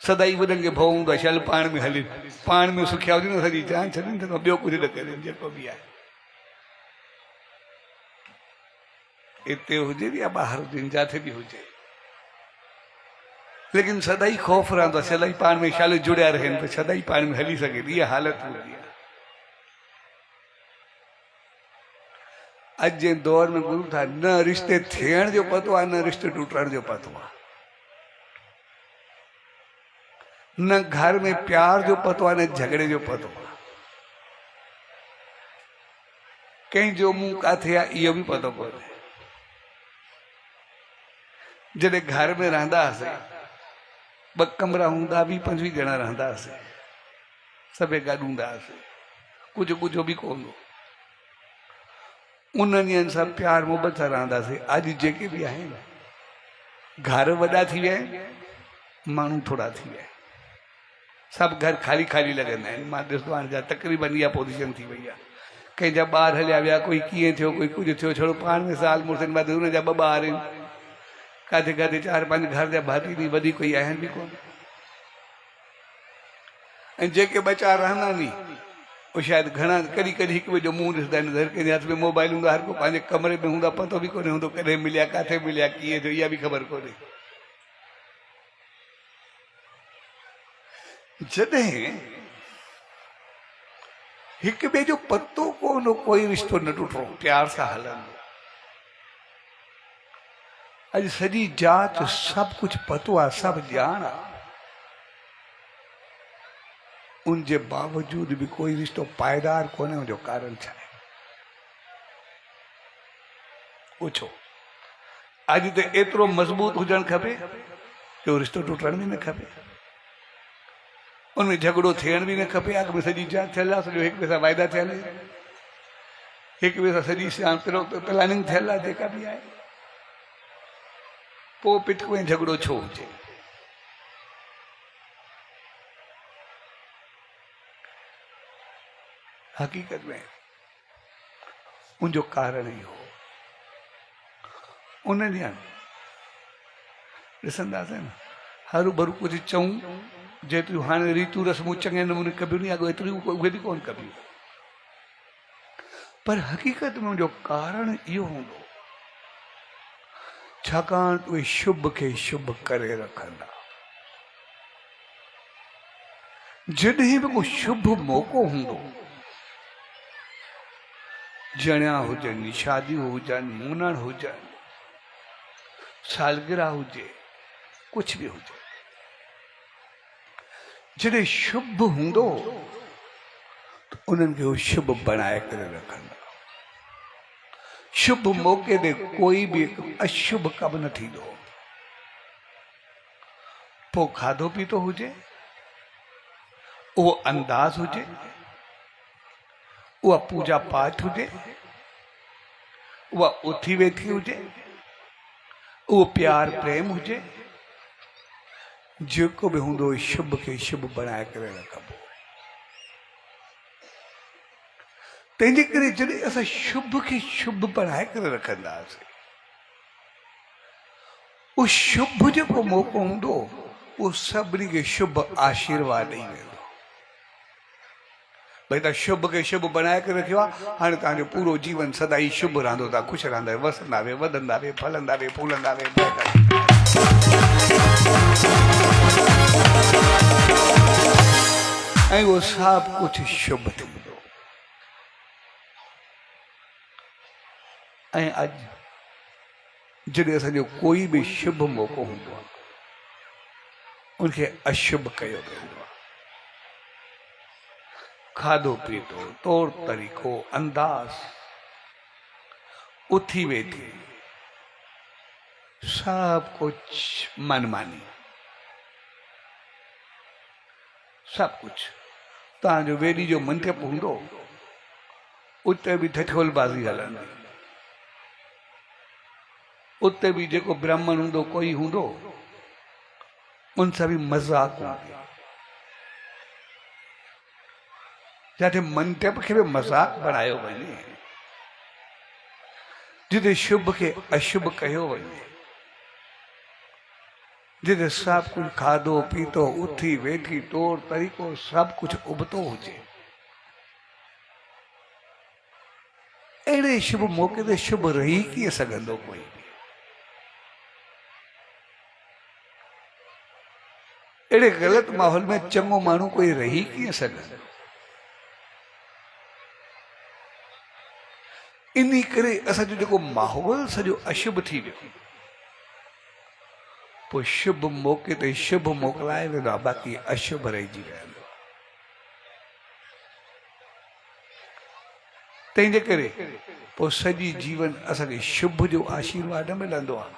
Speaker 2: सदाई वॾनि खे भउ हूंदो आहे शल पाण में हली, पाण में सुखिया हुजनि न, सॼी जान छॾीनि त ॿियो कुझु न कनि, जेको बि आहे हिते हुजे या ॿाहिरि हुजे, जिथे बि हुजे, लेकिन सदाई ख़ौफ़ रहंदो आहे, सदाई पाण में शाल जुड़िया रहनि त सदाई पाण में हली सघे, इहा हालत हूंदी आहे। अॼु जे दौर में गुरू था न रिश्ते थियण जो पतो आहे, न रिश्ते टुटण जो पतो आहे, न घर में प्यार जो पतो आहे, न झगड़े जो पतो आहे। कहीं जो मुंह काथे आहे इहो बि पतो कोन्हे। जॾहिं घर में रहंदा हुआसीं, 2 कमरा हूंदा, 20-25 ॼणा रहंदा हुआसीं, सभई गॾु हूंदा हुआसीं, कुझु ॿुझो बि कोन हो। उन्हनि ॾींहंनि सां प्यार मुहबत सां रहंदासीं। अॼु जेके बि आहिनि, घर वॾा थी विया आहिनि, माण्हू थोरा थी विया आहिनि, सभु घर ख़ाली ख़ाली लॻंदा आहिनि। मां ॾिसंदो हाणे जा तक़रीबन इहा पोज़ीशन थी वई आहे। कंहिंजा ॿार हलिया विया, कोई कीअं थियो, कोई कुझु थियो, छड़ो पाण में साल मुड़ुसनि बाद हुन जा 2 ॿार आहिनि, काथे काथे 4-5 घर जा भाती नी वधी कोई आहिनि बि कोन। ऐं जेके 2-4 रहंदा नी, वो शायदि घणा कॾहिं कॾहिं हिकु ॿिए जो मुंहुं ॾिसंदा आहिनि। हर कंहिंजे हथ में मोबाइल हूंदो, हर को पंहिंजे कमरे में हूंदा, पतो बि कोन्हे हूंदो कॾहिं मिलिया, किथे मिलिया, कीअं थियो, इहा बि ख़बर कोन्हे। जॾहिं हिक ॿिए जो पतो कोन हो, कोई रिश्तो न टुटो, प्यार सां हलंदो। अॼु सॼी जांच, सभु कुझु पतो आहे, सभु ॼाण आहे, उनजे बावजूद भी कोई रिश्तो पायदार कोन्हे। उनजो कारण छा आहे? पुछो। अॼु त एतिरो मज़बूत हुजणु खपे जो रिश्तो टुटण बि न खपे, उनमें झगड़ो थियण बि न खपे। अॻ में सॼी जांच थियल आहे, सॼो हिक ॿिए सां वाइदा थियल आहिनि, हिक ॿिए सां सॼी प्लानिंग थियल आहे जेका बि आहे। पोइ पिटको ऐं झगड़ो छो हुजे? हकीकत में उनजो कारण इहो। उन ॾींहुं ॾिसंदासीं न, हरू भरू कुझु चऊं, जेतिरियूं हाणे रीतियूं रस्मूं चङे नमूने कबियूं नी, अॻु एतिरियूं उहे बि कोन कबियूं। पर हकीकत में उनजो कारण इहो हूंदो, छाकाणि उहे शुभ खे शुभ करे रखंदा। जॾहिं बि को शुभ मौक़ो हूंदो, जणिया हुजनि, शादियूं हुजनि, मुनण हुजनि, सालगिरह हुजे, कुछ भी हुजे, जॾहिं शुभ हूंदो तो उन्हनि खे शुभ बणाए करे रखंदा। शुभ मौके ते कोई भी अशुभ कमु न थींदो। पोइ खाधो पीतो हुजे, उहो अंदाज़ हुजे, उहा पूजा पाठ हुजे, उहा उथी वेठी हुजे, उहो प्यार प्रेम हुजे, जेको बि हूंदो शुभ खे शुभ बणाए करे रखबो। तंहिंजे करे जॾहिं असां शुभ खे शुभ बणाए करे रखंदासीं, उहो शुभ जेको मौक़ो हूंदो, उहो सभिनी खे शुभ आशीर्वाद ॾेई वेंदो। भई तव्हां शुभ खे शुभ बनाए करे रखियो आहे, हाणे तव्हांजो पूरो जीवन सदाई शुभ रहंदो, तव्हां ख़ुशि रहंदा, वसंदा वे, वधंदा वे, फलंदा वे, फूलंदा वे, ऐं उहो सभु कुझु शुभ थींदो। ऐं अॼु जॾहिं असांजो कोई बि शुभ मौक़ो हूंदो आहे, उनखे अशुभ कयो वेंदो आहे। खाधो पीतो, तौर तरीक़ो, अंदाज़, उथी वेठी, सब कुछ मनमानी, सब कुछ। तव्हांजो वेॾी जो मंडप हूंदो, उते बि ठठोलबाज़ी हलंदी, उते भी जेको ब्राह्मण हूंदो, कोई हूंदो, उन सां बि मज़ाक हूंदी। जिते मंडप खे भी मज़ाक बनायो वञे, जिते शुभ के अशुभ कयो वञे, जिते सब कुछ खाधो पीतो, उथी वेठी, तौर तरीक़ो सब कुछ उबतो हुजे, अहिड़े शुभ मौके ते शुभ रही कीअं सघंदो कोई? अहिड़े ग़लत माहौल में चङो माण्हू कोई रही कीअं सघंदो? इन्ही करे असांजो जेको माहौल सॼो अशुभ थी वियो, पोइ शुभ मौके ते शुभ मोकिलाए वेंदो आहे, बाक़ी अशुभ रहिजी वेंदो। तंहिंजे करे पोइ सॼी जीवन असांखे शुभ जो आशीर्वाद मिलंदो आहे।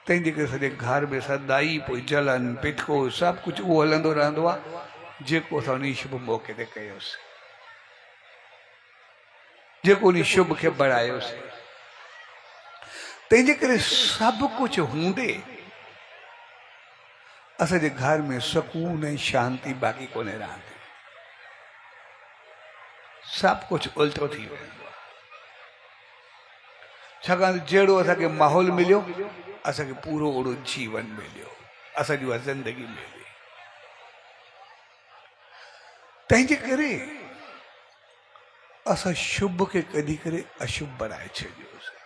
Speaker 2: तंहिंजे करे सॼे घर में सदाई पोइ जलन पिटको सभु कुझु उहो हलंदो रहंदो आहे जेको असां उन शुभ मौक़े ते कयोसीं, जेको उन शुभ खे बढ़ायोसीं। तंहिंजे करे सभु कुझु हूंदे असांजे घर में सुकून ऐं शांती बाक़ी कोन्हे रहंदी, सभु कुझु उल्टो थी वेंदो आहे। छाकाणि जहिड़ो असांखे माहौल मिलियो असांखे पूरो ओड़ो जीवन मिलियो, असांजी उहा ज़िंदगी मिली। तंहिंजे करे असां शुभ खे कढी करे अशुभ बनाए छॾियोसीं।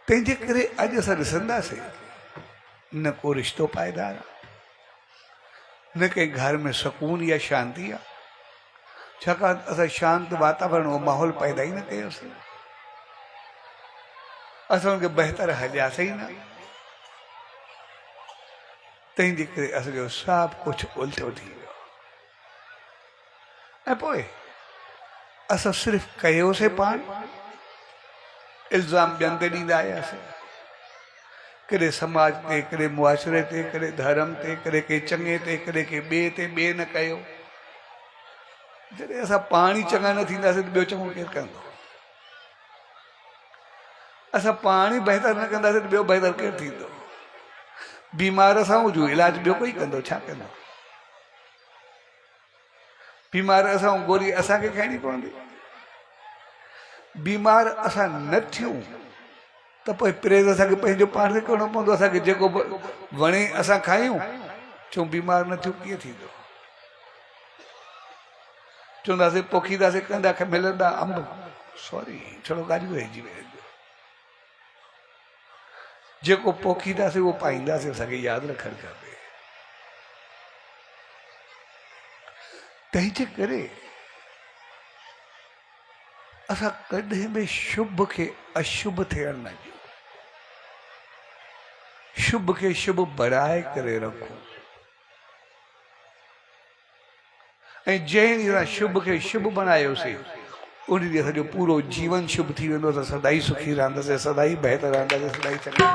Speaker 2: तंहिंजे करे अॼु असां ॾिसंदासीं न को रिश्तो पाइदार आहे, न कंहिं घर में सुकून या शांती आहे, छाकाणि असां शांत वातावरण उहो माहौल पैदा ई न कयोसीं, असां हुनखे बहितर हलियासीं न। तंहिंजे करे असांजो सभु कुझु उल्टो थी वियो। ऐं पोइ असां सिर्फ़ु कयोसीं पाण, इल्ज़ाम ॿियनि ते ॾींदा आयासीं, कॾहिं समाज ते, कॾहिं मुआशरे ते, कॾहिं धर्म ते, कॾहिं के चङे ते, कॾहिं के ॿिए ते, ॿिए न कयो। जॾहिं असां पाण ई चङा न थींदासीं त ॿियो चङो केरु कंदो? असां पाण ई बहितर न कंदासीं त ॿियो बहितर केरु थींदो? बीमार असां हुजूं, इलाज ॿियो कोई कंदो, छा कंदो? बीमार असां गोरी असांखे खाइणी पवंदी। बीमार असां न थियूं त पोइ परहेज़ असांखे पंहिंजो पाण खे करिणो पवंदो। असांखे जेको वणे असां खायूं, चऊं बीमार न थियूं कीअं थींदो? चवंदासीं पोखींदासीं कंदा मिलंदा अंब, सॉरी छड़ो ॻाल्हियूं रहिजी वेंदियूं। जेको पोखींदासीं उहो पाईंदासीं, असांखे यादि रखणु खपे। तंहिंजे करे असां कॾहिं बि शुभ खे अशुभ थियण न ॾियूं, शुभ खे शुभ बढ़ाए करे रखूं। ऐं जंहिं ॾींहुं असां शुभ खे शुभ बनायोसीं उन ॾींहुं असांजो पूरो जीवन शुभ थी वेंदो। असां सदाई सुखी रहंदासीं, सदाई बहितर रहंदासीं, सदाई चङा।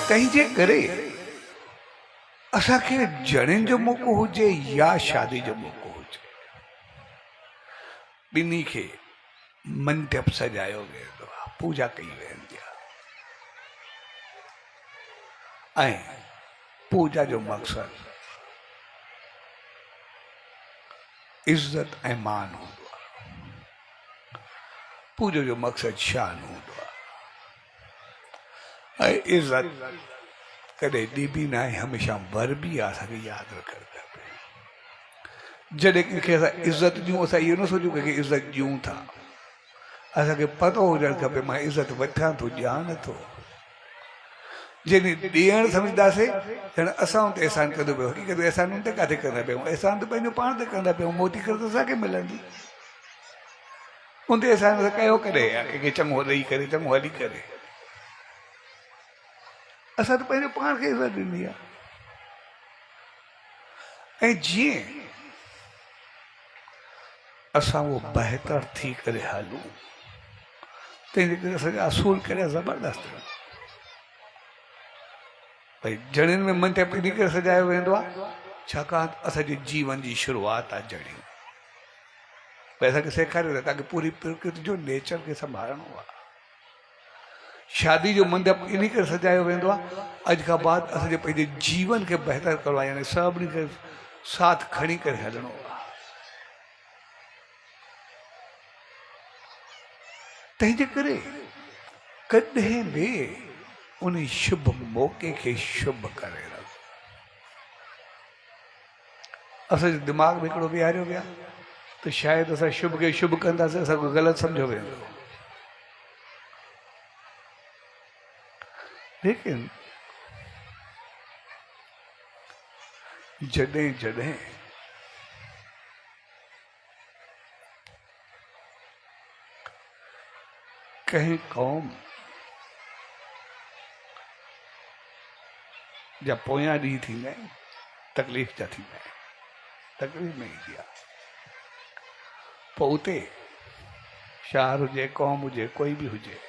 Speaker 2: तंहिंजे करे असांखे जणिन जो मौक़ो हुजे या शादी जो मौक़ो हुजे, ॿिन्ही खे मंडप सजायो वेंदो आहे, पूजा कई वेंदी आहे। ऐं पूजा जो मक़सदु इज़त ऐं मान हूंदो आहे। पूजा जो मक़सदु शान हूंदो आहे। ऐं इज़त कॾहिं ॾिबी न आहे, हमेशह वर बि आहे, असांखे यादि रखणु खपे। जॾहिं कंहिंखे असां इज़त ॾियूं, असां इहो न सोचूं कंहिंखे इज़त ॾियूं था, असांखे पतो हुजणु खपे मां इज़त वठां थो, ॾियां नथो। जॾहिं ॾियणु सम्झंदासीं ॼण असां उन ते अहसान कंदो पियो, हक़ीक़त में अहसान उन ते किथे कंदा पियूं, अहसान त पंहिंजो पाण ते कंदा पियूं, मोटी करे त असांखे मिलंदी। उन ते अहसान असां कयो करे, कंहिंखे चङो ॾेई करे, चङो हली करे, असां त पंहिंजो पाण खे इज़त ॾिनी आहे। ऐं जीअं असां उहो बहितर थी करे हलूं, तंहिंजे करे असांजा असूल कहिड़ा ज़बरदस्त आहिनि। भई जणिन में मंडप इन करे सजायो वेंदो आहे छाकाणि असांजे जीवन जी शुरूआत आहे जणिन। भई असांखे सेखारियो आहे तव्हांखे पूरी प्रकृति जो नेचर खे संभालणो आहे। शादी जो मंडप इन करे सजायो वेंदो आहे अॼु खां बाद असांजे पंहिंजे जीवन खे बहितर करणो आहे, यानी सभिनी खे साथ खणी करे हलणो आहे। तंहिंजे करे कॾहिं बि उन शुभ मौक़े खे शुभ करे रखो। असांजे दिमाग़ में हिकिड़ो विहारियो विया त शायदि असां शुभ खे शुभ कंदासीं, असांखे ग़लति सम्झो वेंदो। लेकिन जॾहिं जॾहिं कंहिं क़ौम जा पोयां ॾींहं थींदा आहिनि, तकलीफ़ जा थी पए, तकलीफ़ में ई किया। पोइ उते शहर हुजे, क़ौम हुजे, कोई बि हुजे,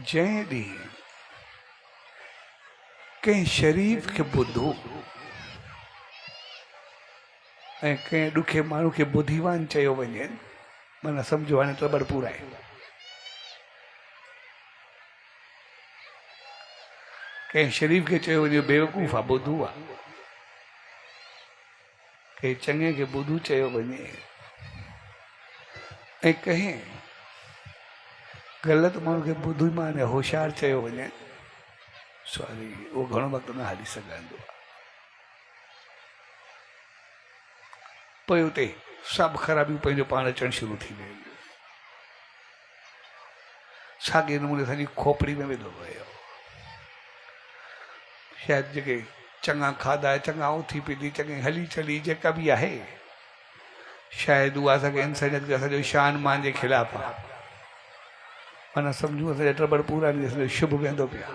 Speaker 2: जंहिं ॾींहुं कंहिं शरीफ़ खे ॿुधो ऐं कंहिं ॾुखे माण्हू खे ॿुधीवान चयो वञे, माना सम्झो हाणे टॿर पूरा आहे। कंहिं शरीफ़ खे चयो वञे बेवकूफ़ आहे, ॿुधू आहे। कंहिं चङे खे ॿुधू चयो वञे ऐं कंहिं ग़लति माण्हू खे ॿुधीमान ऐं होशियारु चयो वञे, सॉरी, उहो घणो वक़्तु न हली सघंदो आहे। पोइ उते सभु ख़राबियूं पंहिंजो पाण अचणु शुरू थी वियूं। साॻे नमूने सॼी खोपड़ी में विधो वियो। शायदि जेके चङा खाधा, चङा उथी पीती, चङी हली चली जेका बि आहे, शायदि उहा असांखे इंसानियत खे असांजो शान मान जे ख़िलाफ़ु आहे। माना सम्झूं असांजा टॿर पूरा असांजो शुभ वेंदो पिया।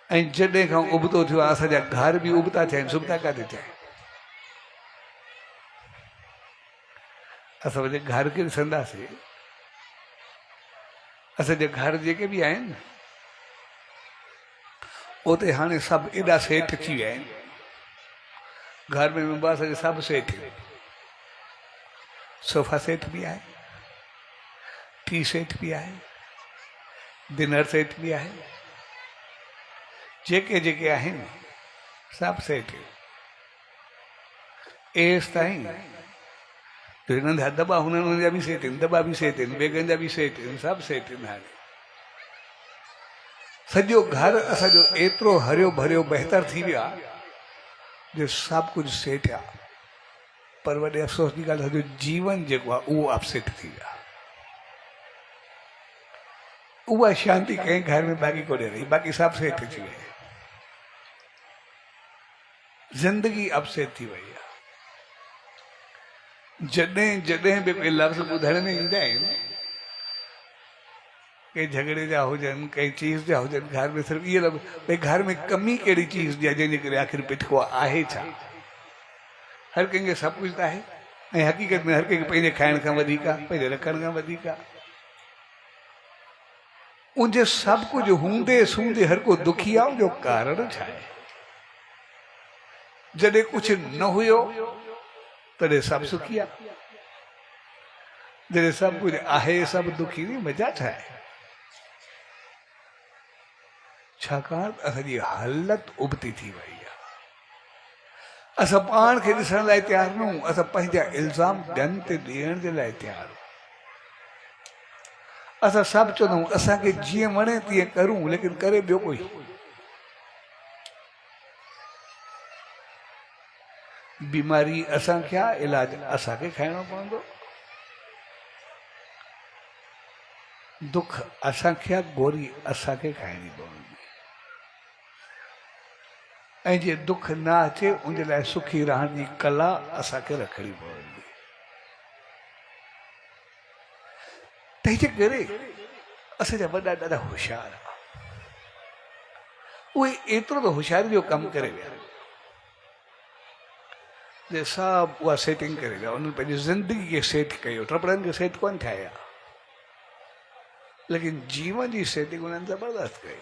Speaker 2: ऐं जॾहिं खां उबतो थियो आहे, असांजा घर बि उबता थिया आहिनि, सुबता काथे थिया आहिनि। असां वञे घर खे ॾिसंदासीं, असांजे घर जेके बि आहिनि उते हाणे सभु एॾा सेठ थी विया आहिनि। घर में वेंबो आहे असांजे सभु सेठ, सोफा सेट बि आहे, टी सेट बि आहे, डिनर सेट बि आहे, जेके जेके आहिनि सभु सेठ। एसि ताईं जो नंढा दॿा हुननि, उन्हनि जा बि सेठ आहिनि, दॿा बि सेठ आहिनि, बेगनि जा बि सेठ आहिनि, सभु सेठ आहिनि। हाणे सॼो घर असांजो एतिरो हरियो भरियो बहितर थी वियो आहे जो सभु कुझु सेठ आहे। पर वॾे अफ़सोस जी ॻाल्हि, सॼो जीवन जेको आहे उहो अपसेट थी वियो आहे। उहा शांती कंहिं घर में बाक़ी कोन्हे रही, बाक़ी सभु सेठ थी वई। ज़िंदगी अपसेट थी वई आहे। जॾहिं जॾहिं बि कोई लफ़्ज़ ॿुधण में ईंदा आहिनि, कंहिं झगड़े जा हुजनि, कंहिं चीज़ जा हुजनि, घर में सिर्फ़ु इहे लफ़्ज़, भई घर में कमी कहिड़ी चीज़ जी आहे जंहिंजे करे आख़िर पिटको आहे छा? हर कंहिंखे सभु कुझु त आहे, ऐं हक़ीक़त में हर कंहिंखे पंहिंजे खाइण खां वधीक आहे, पंहिंजे रखण खां वधीक आहे। उनजे सभु कुझु हूंदे सूंदे हर को दुखी आहे, उनजो कारण छा आहे? जॾहिं कुझु न हुयो तॾहिं सभु सुखी आहे, जॾहिं सभु कुझु आहे सभु दुखी, मज़ा छा आहे? छाकाणि असांजी हालत उबती थी वई आहे। असां पाण खे ॾिसण लाइ तयारु न आहियूं, असां पंहिंजा इल्ज़ाम ॿियनि ते ॾियण जे लाइ तयारु। असां सभु चवंदा आहियूं असांखे जीअं वणे तीअं करूं, लेकिन करे ॿियो कोई। बीमारी असांखे आहे, इलाज असांखे खाइणो पवंदो। दुख असांखे आहे, गोरी असांखे खाइणी पवंदी। ऐं जे दुख न अचे उनजे लाइ सुखी रहण जी कला असांखे रखणी पवंदी। तंहिंजे करे असांजा वॾा ॾाढा होशियार हुआ। उहे एतिरो त होशियारी जो कमु करे विया जे सभु उहा सेटिंग करे विया। उन्हनि पंहिंजी ज़िंदगी खे सेट कयो, टपड़नि खे सेट कोन ठाहिया, लेकिन जीवन जी सेटिंग उन्हनि ज़बरदस्त कई।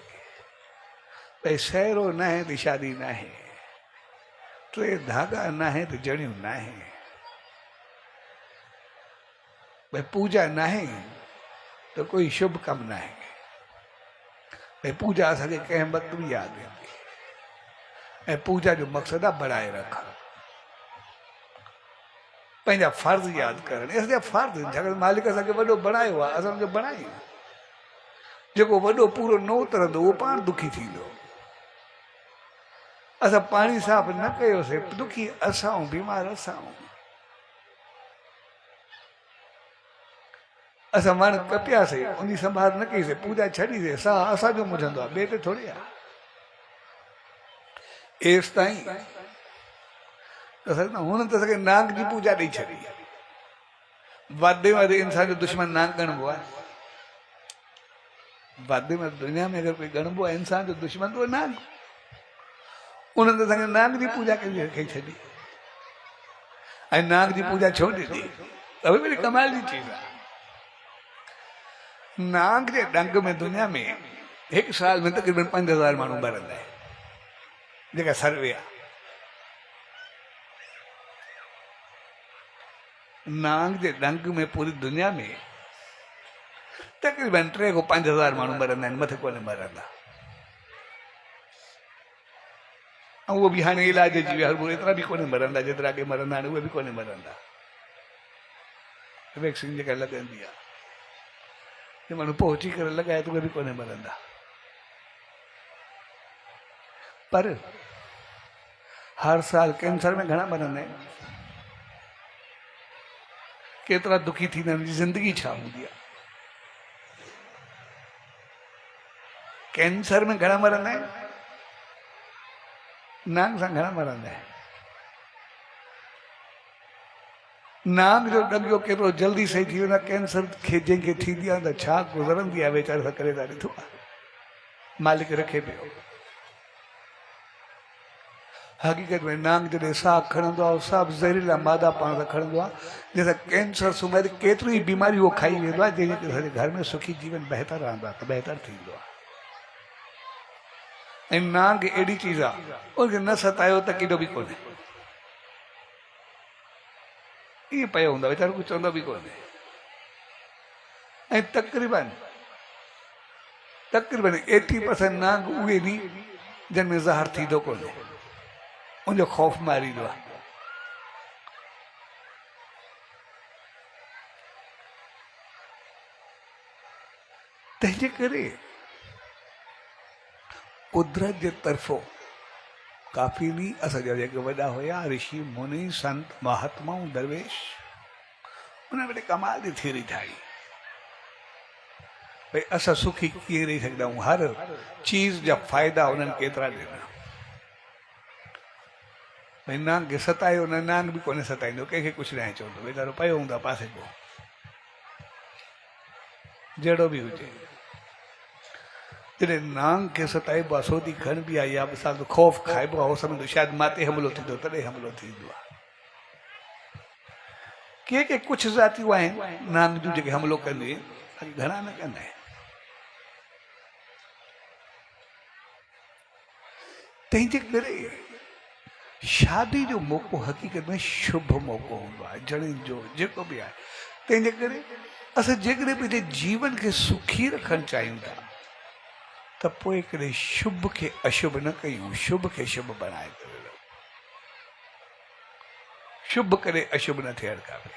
Speaker 2: भई सहरो न आहे त शादी न आहे, टे धागा न आहे त जड़ियूं न आहे, भई पूजा न आहे त कोई शुभ कम न आहे। भई पूजा असांखे कंहिं वक़्तु बि यादि ईंदी, ऐं पूजा जो मक़सदु आहे बणाए रखणु, पंहिंजा फर्ज़ यादि करणु। असांजा फर्ज़, छाकाणि मालिक असांखे वॾो बणायो आहे, असां हुनखे बणायूं। जेको वॾो पूरो न उतरंदो उहो पाण दुखी थींदो। असां पाणी साफ़ न कयोसीं, दुखी असां, बीमार असां। असां वण कपियासीं, उनजी संभाल न कईसीं, पूजा छॾीसीं, साह असांजो मुझंदो आहे, ॿिए ते थोरी आहे। एसि ताईं हुननि त असांखे नाग जी पूजा ॾेई छॾी। वादे वादे इंसान जो दुश्मन नाग ॻणबो आहे। वादे में दुनिया में अगरि कोई ॻणबो आहे इंसान जो दुश्मन, तो नाग। उन्हनि त असांखे नाग जी पूजा करे रखी छॾी ऐं नाग जी पूजा छो ॾिनी त भई वरी कमाल जी चीज़ आहे नाग जे डंग में दुनिया में हिकु साल में तक़रीबन 5000 माण्हू मरंदा आहिनि जेका सर्वे आहे नाग जे डंग में पूरी दुनिया में तक़रीबन 3 खां 5000 माण्हू मरंदा आहिनि मथे कोन्हे मरंदा ऐं उहो बि हाणे इलाज जी विया एतिरा बि कोन्हे मरंदा जेतिरा के मरंदा आहिनि उहे बि कोन्हे मरंदा वैक्सीन जेका लॻंदी आहे जे माण्हू पहुची करे लॻाए त उहे बि कोन्हे मरंदा पर हर साल कैंसर में घणा मरंदा आहिनि केतिरा दुखी थींदा आहिनि ज़िंदगी छा हूंदी आहे कैंसर में घणा मरंदा आहिनि नाग सां घणा मरंदा आहिनि नाग जो डंगो केतिरो जल्दी सही थी वेंदो आहे कैंसर खे जंहिंखे थींदी आहे त छा गुज़रंदी आहे वीचारे सां करे था ॾिठो आहे मालिक रखे पियो हक़ीक़त में नाग जॾहिं साह खणंदो आहे सभु ज़हरीला मादा पाण सां खणंदो आहे जंहिंसां कैंसर सूमर केतिरी बीमारी उहो खाई वेंदो आहे जंहिंजे करे असांजे घर में सुखी जीवन बहितर रहंदो आहे त बहितर थींदो आहे ऐं नाग अहिड़ी चीज़ आहे उनखे न सतायो त केॾो बि कोन्हे ईअं पियो हूंदो वीचारो कुझु चवंदो बि कोन्हे ऐं तक़रीबन 80% नाग उहे बि जंहिं में ज़हर थींदो कोन्हे उनजो ख़ौफ़ मारींदो आहे तंहिंजे करे कुदरत जे तरफ़ो काफ़ी नी असांजा जेके वॾा हुया ऋषि मुनि संत महात्माऊं दरवेश उन वटि कमाल जी थियरी ठाही भई असां सुखी कीअं रही सघंदा आहियूं हर चीज़ जा फ़ाइदा उन्हनि केतिरा ॾिना भई नांग खे सतायो न नांग बि कोन्हे सताईंदो कंहिंखे कुझु न चवंदो वीचारो पियो हूंदो पासे को जहिड़ो बि हुजे जॾहिं नांग खे सताइबो आहे सोधी खणबी आहे या सां ख़ौफ़ खाइबो आहे उहो सम्झो शायदि माते हमलो थींदो तॾहिं हमलो थींदो आहे के कुझु ज़ातियूं आहिनि नांग जूं जेके हमलो कंदियूं आहिनि घणा न कंदा आहिनि तंहिंजे करे शादी जो मौक़ो हक़ीक़त में शुभ मौक़ो हूंदो आहे जणिनि जो जेको बि आहे तंहिंजे करे असां जेकॾहिं पंहिंजे जीवन खे सुखी रखणु चाहियूं था त पोइ कॾहिं शुभ खे अशुभ न कयूं शुभ खे शुभ बनाए करे शुभ करे अशुभ न थियणु खपे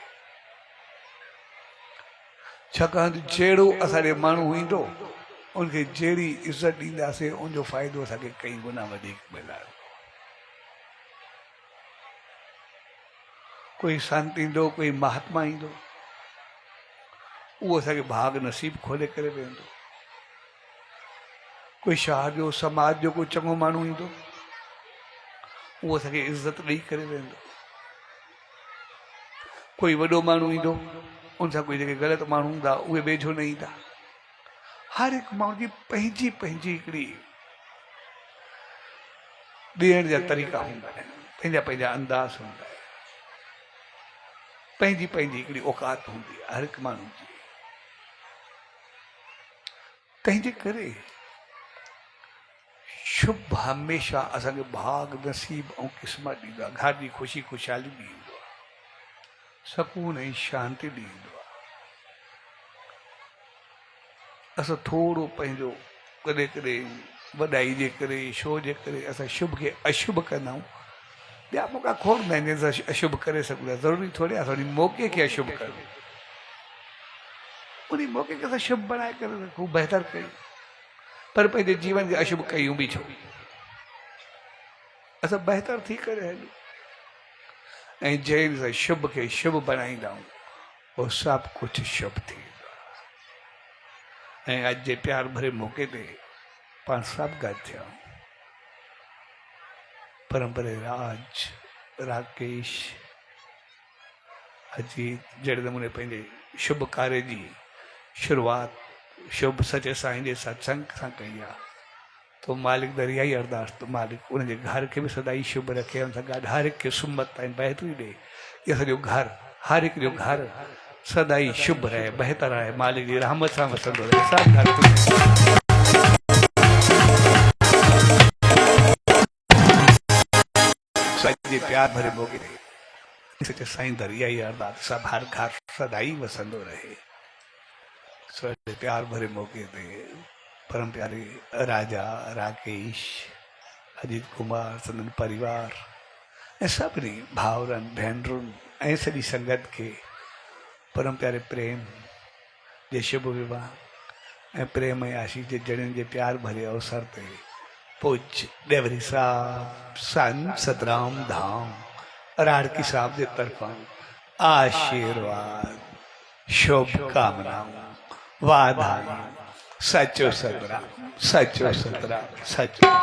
Speaker 2: छाकाणि जहिड़ो असांजे माण्हू ईंदो उनखे जहिड़ी इज़त ॾींदासीं उनजो फ़ाइदो असांखे कई गुना वधीक मिलंदो कोई संत ईंदो कोई महात्मा ईंदो उहो असांखे भाग नसीब खोले करे वेंदो कोई शहर जो समाज जो कोई चङो माण्हू ईंदो उहो असांखे इज़त ॾेई करे वेंदो कोई वॾो माण्हू ईंदो उन सां कोई जेके ग़लति माण्हू हूंदा उहे वेझो न ईंदा हर हिकु माण्हू जी पंहिंजी पंहिंजी हिकिड़ी ॾियण जा तरीक़ा हूंदा आहिनि पंहिंजा पंहिंजा अंदाज़ हूंदा आहिनि पंहिंजी पंहिंजी हिकिड़ी औकात हूंदी आहे हर हिकु माण्हू जी तंहिंजे करे शुभ हमेशह असांखे भाग नसीब ऐं क़िस्मत ॾींदो आहे घर जी ख़ुशी ख़ुशहाली ॾींदो आहे सकून ऐं शांती ॾींदो आहे असां थोरो पंहिंजो कॾहिं कॾहिं वॾाई जे करे शो जे करे असां शुभ खे अशुभ कंदा आहियूं ॿिया मौक़ा खोलंदा आहिनि जंहिंसां अशुभ करे सघूं था ज़रूरी थोरी आहे असां मौक़े खे अशुभ कयूं उन मौक़े खे असां शुभ बनाए करे रखूं बहितर कयूं पर पंहिंजे जीवन खे अशुभ कयूं बि छो असां बहितर थी करे हलूं ऐं जंहिं सां शुभ खे शुभ बनाईंदा आहियूं उहो सभु कुझु शुभ थींदो आहे ऐं अॼु जे प्यार भरे मौक़े ते पाण सभु गॾु थिया परंपरे राज राकेश अजीत जहिड़े नमूने पंहिंजे शुभ कार्य जी शुरूआत शुभ सचे साईं जे सत्संग सां कई आहे तो मालिक दरियाई अरदास तो मालिक उनके घर के भी सदाई शुभ रखे उनका गाड हर एक के सुमत ताईं बहतरी दे ये जो घर हर एक जो घर सदाई शुभ रहे बेहतर रहे मालिक जी रहमत सां वसंदो रहे सब घर सच्चे प्यार भरे मोगे सच्चे साईं दरियाई अरदास सब हर घर सदाई वसंदो रहे सच्चे प्यार भरे मौके दे परम प्यारे राजा राकेश अजीत कुमार सदन परिवार ऐं सभिनी भाउरनि भेनरुनि ऐं सॼी संगत खे परम प्यारे प्रेम जे शुभ विवाह ऐं प्रेम ऐं आशीष जे जणियुनि जे प्यार भरे अवसर ते पूज्य देवरी साहब संत सतराम धाम राड़की साहब जे तरफां आशीर्वाद शुभकामनाऊं वाधायूं सचो सतराम सचो सतराम सचो